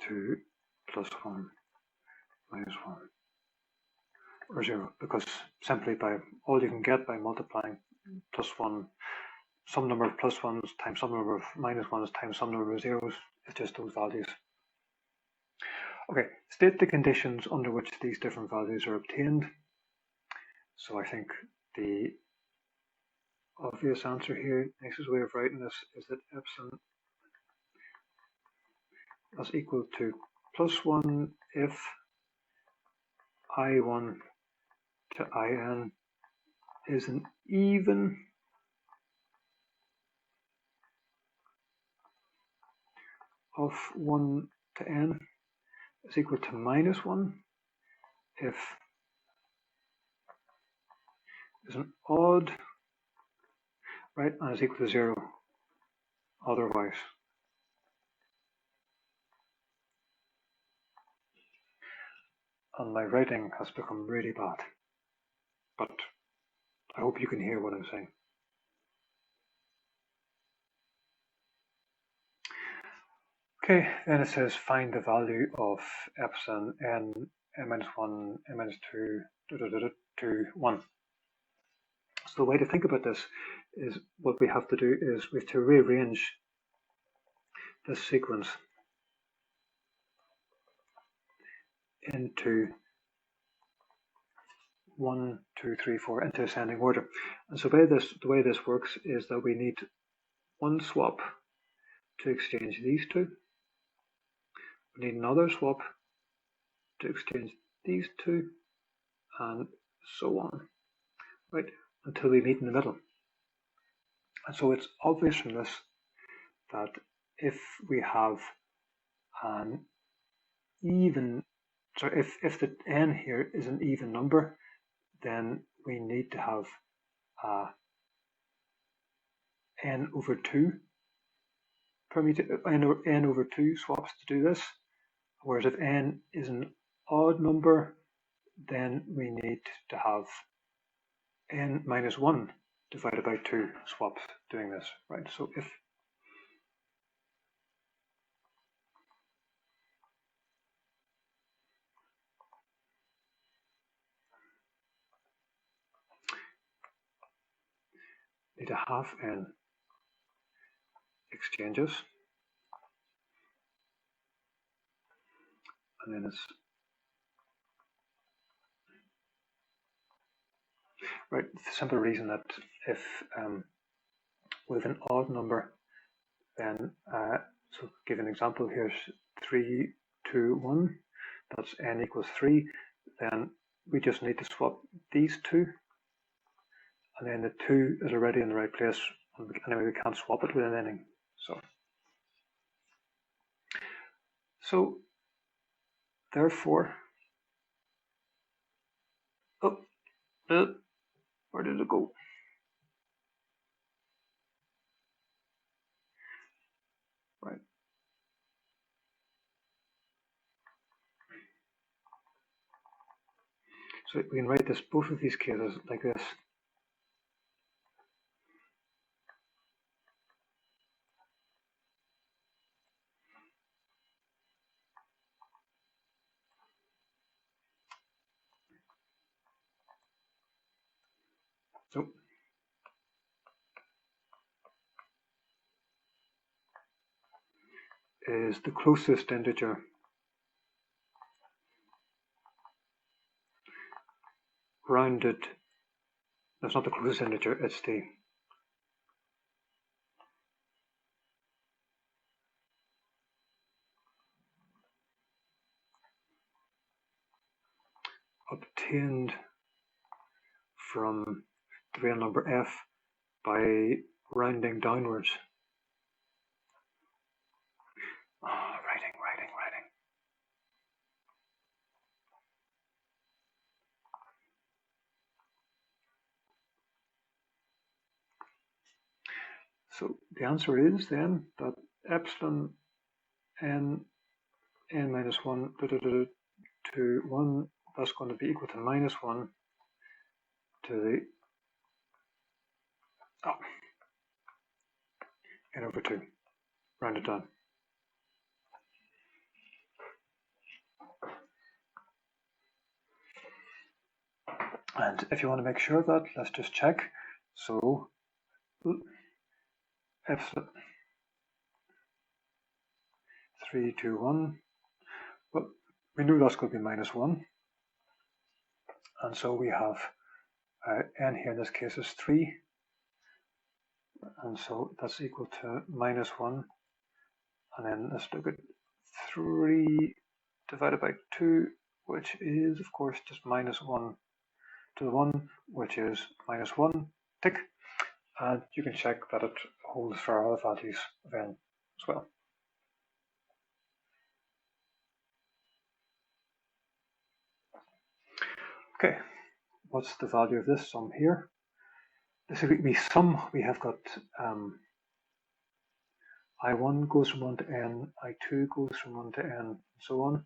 Two plus one minus one or zero, because simply by all you can get by multiplying plus one, some number of plus ones times some number of minus ones times some number of zeros is just those values. Okay, state the conditions under which these different values are obtained. So I think the obvious answer here, nicest way of writing this, is that epsilon is equal to plus 1 if I1 to IN is an even of 1 to n is equal to minus 1 if is an odd, right, and is equal to 0 otherwise. And my writing has become really bad, but I hope you can hear what I'm saying. Okay, then it says find the value of epsilon n, n minus 1, n minus 2, to 1. So the way to think about this is what we have to do is we have to rearrange this sequence into 1, 2, 3, 4 into ascending order. And so the way this works is that we need one swap to exchange these two. We need another swap to exchange these two, and so on, right, until we meet in the middle. And so it's obvious from this that if we have an even, so if the n here is an even number, then we need to have n over 2 n over 2 swaps to do this. Whereas if n is an odd number, then we need to have n minus 1 divided by 2 swaps doing this, right? So if need a half n exchanges, and then it's right, the simple reason that if with an odd number, then so give an example, here's 3, 2, 1, that's n equals 3, then we just need to swap these two, and then the 2 is already in the right place, and anyway we can't swap it with an ending. So therefore, where did it go? Right. So we can write this, both of these cases like this. So is the closest integer rounded, that's not the closest integer, it's the obtained from the real number f by rounding downwards. Writing. So the answer is then that epsilon n minus 1 to 1, that's going to be equal to minus 1 to the n over 2, rounded down. And if you want to make sure of that, let's just check. So epsilon 3, 2, 1. Well, we knew that's going to be minus 1. And so we have n here in this case is 3. And so that's equal to minus 1. And then let's look at 3 divided by 2, which is, of course, just minus 1 to the 1, which is minus 1, tick. And you can check that it holds for other values of n as well. Okay, what's the value of this sum here? This we sum, we have got I1 goes from 1 to n, I2 goes from 1 to n, and so on.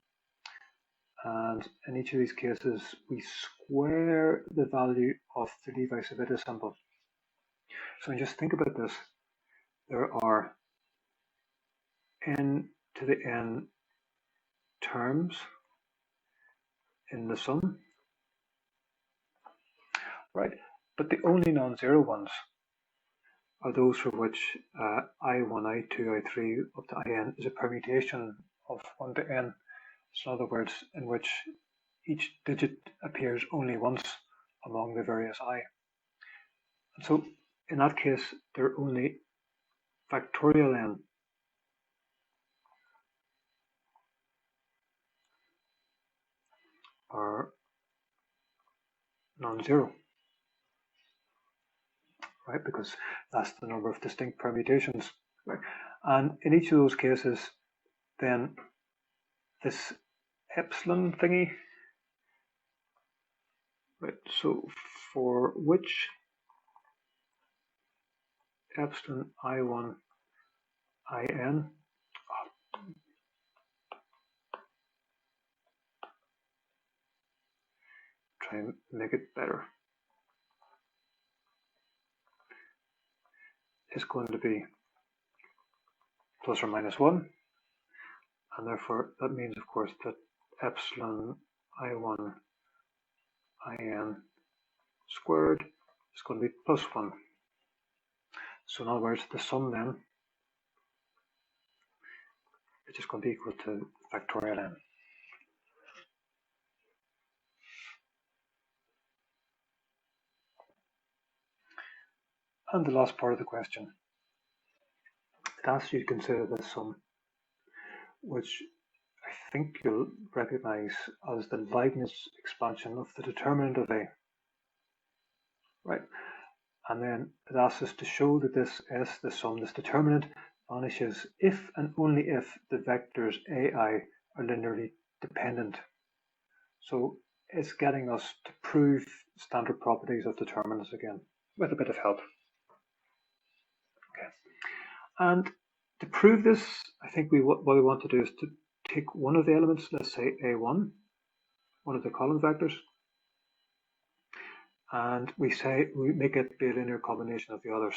And in each of these cases, we square the value of the Levi-Civita symbol. So just think about this. There are n to the n terms in the sum, right? But the only non-zero ones are those for which I1, I2, I3 up to In is a permutation of 1 to n. So in other words, in which each digit appears only once among the various I. And so in that case, there are only factorial n are non-zero, right? Because that's the number of distinct permutations, right? And in each of those cases, then this epsilon thingy, right? So for which epsilon I1, In, try and make it better, is going to be plus or minus 1, and therefore that means, of course, that epsilon I1 In squared is going to be plus 1. So in other words, the sum then is just going to be equal to factorial n. And the last part of the question, it asks you to consider this sum, which I think you'll recognize as the Leibniz expansion of the determinant of A, right? And then it asks us to show that this S, this sum, this determinant, vanishes if and only if the vectors AI are linearly dependent. So it's getting us to prove standard properties of determinants again, with a bit of help. Okay. And to prove this, I think what we want to do is to take one of the elements, let's say A1, one of the column vectors, and we make it be a linear combination of the others.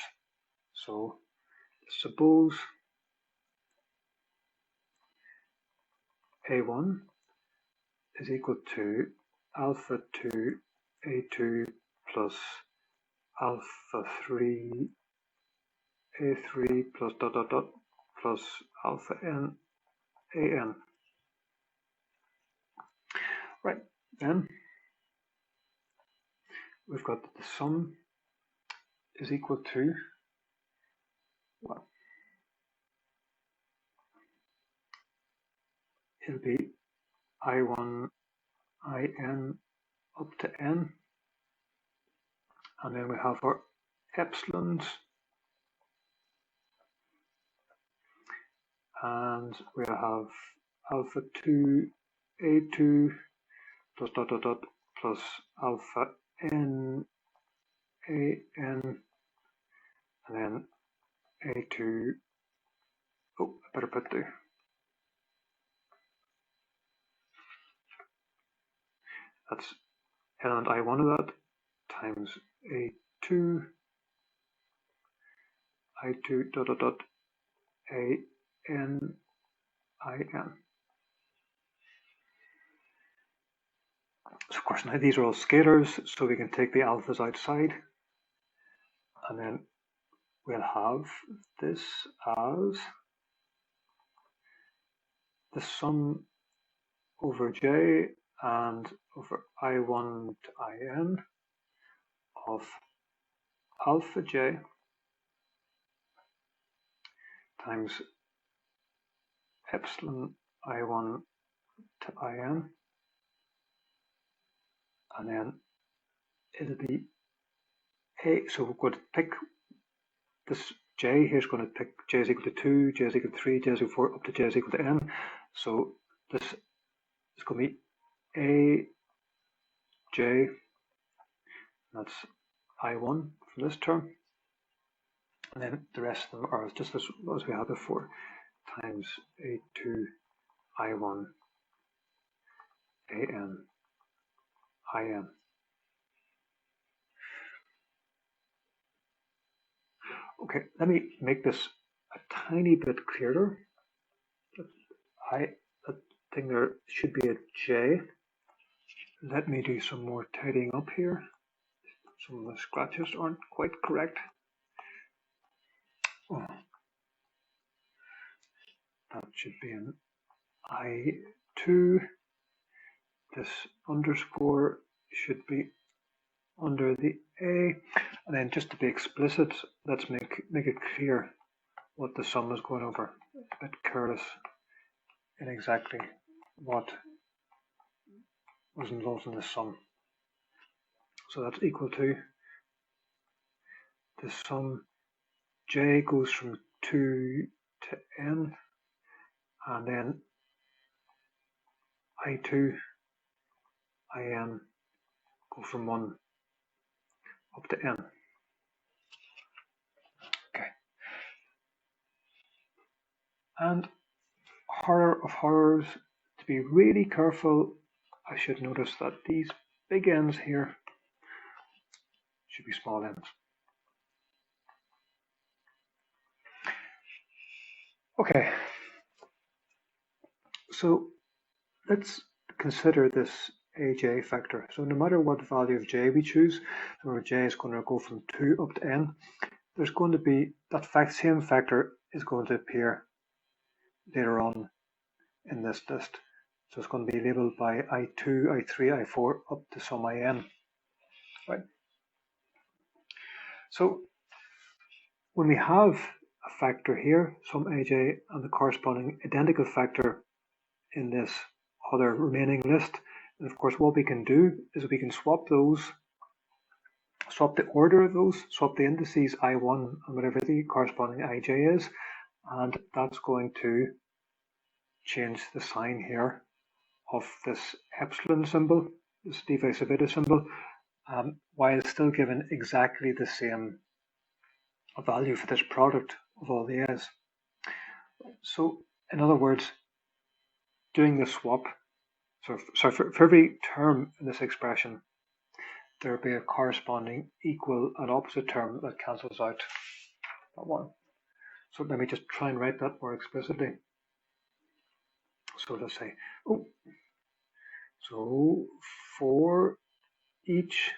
So suppose A1 is equal to alpha 2 A2 plus alpha 3 A3 plus dot dot dot plus alpha n an. Right, then we've got that the sum is equal to, well, it'll be I1 In up to n, and then we have our epsilons, and we'll have alpha 2 A2 plus dot dot dot plus alpha n an, and then A2, oh, I better put the, that's element I1 of that times A2, I2 dot dot dot AN IN. So of course now these are all scalars, so we can take the alphas outside, and then we'll have this as the sum over j and over I1 to IN of alpha j times epsilon I1 to IN, and then it'll be A, so we're going to pick this j here is going to pick j is equal to 2, j is equal to 3, j is equal to 4, up to j is equal to n. So this is going to be A j, that's I1 from this term, and then the rest of them are just as we had before, times A2 I1 AN IN. Okay, let me make this a tiny bit clearer. That thing there should be a J. Let me do some more tidying up here. Some of the scratches aren't quite correct. Oh, that should be an I2. This underscore should be under the A. And then just to be explicit, let's make it clear what the sum is going over. A bit careless in exactly what was involved in the sum. So that's equal to the sum j goes from 2 to n, and then I2, IN go from 1 up to n. Okay. And horror of horrors, to be really careful, I should notice that these big n's here should be small n's. Okay, so let's consider this AJ factor. So no matter what value of j we choose, remember j is going to go from 2 up to n, there's going to be that same factor is going to appear later on in this list. So it's going to be labeled by I2, I3, I4 up to some IN. Right? So when we have a factor here, some AJ, and the corresponding identical factor in this other remaining list, and of course what we can do is we can swap those, swap the order of those, swap the indices I1 and whatever the corresponding IJ is, and that's going to change the sign here of this epsilon symbol, this divisive symbol, while still given exactly the same value for this product of all the a's. So in other words, doing the swap, so for every term in this expression, there will be a corresponding equal and opposite term that cancels out that one. So let me just try and write that more explicitly. So let's say, so for each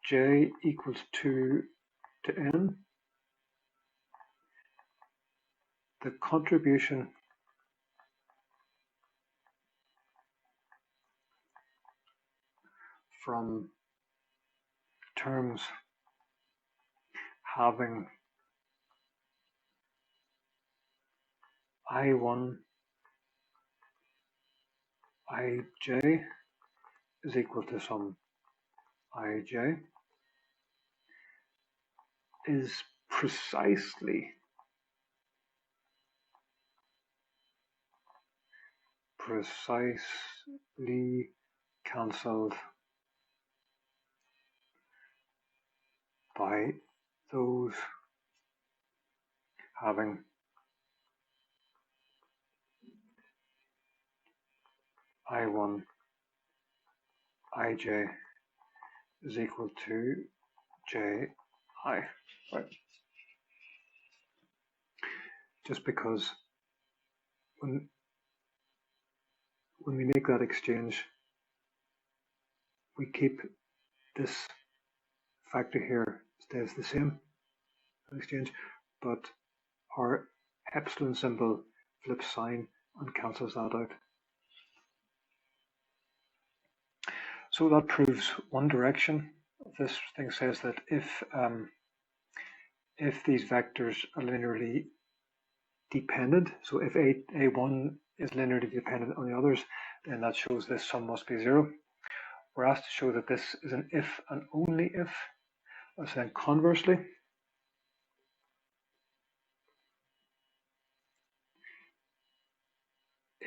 j equals 2 to n, the contribution from terms having I1 ij is equal to some ij is precisely cancelled by those having I1 ij is equal to ji, right? Just because when we make that exchange, we keep this factor here stays the same exchange, but our epsilon symbol flips sign and cancels that out. So that proves one direction. This thing says that if these vectors are linearly dependent, so if A1 is linearly dependent on the others, then that shows this sum must be 0. We're asked to show that this is an if and only if. So then conversely,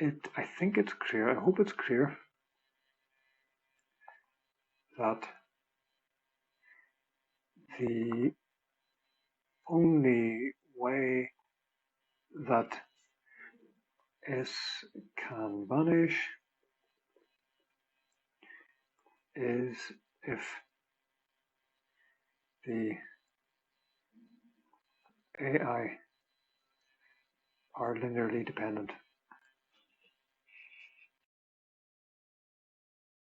I think it's clear, I hope it's clear, that the only way that S can vanish is if the AI are linearly dependent.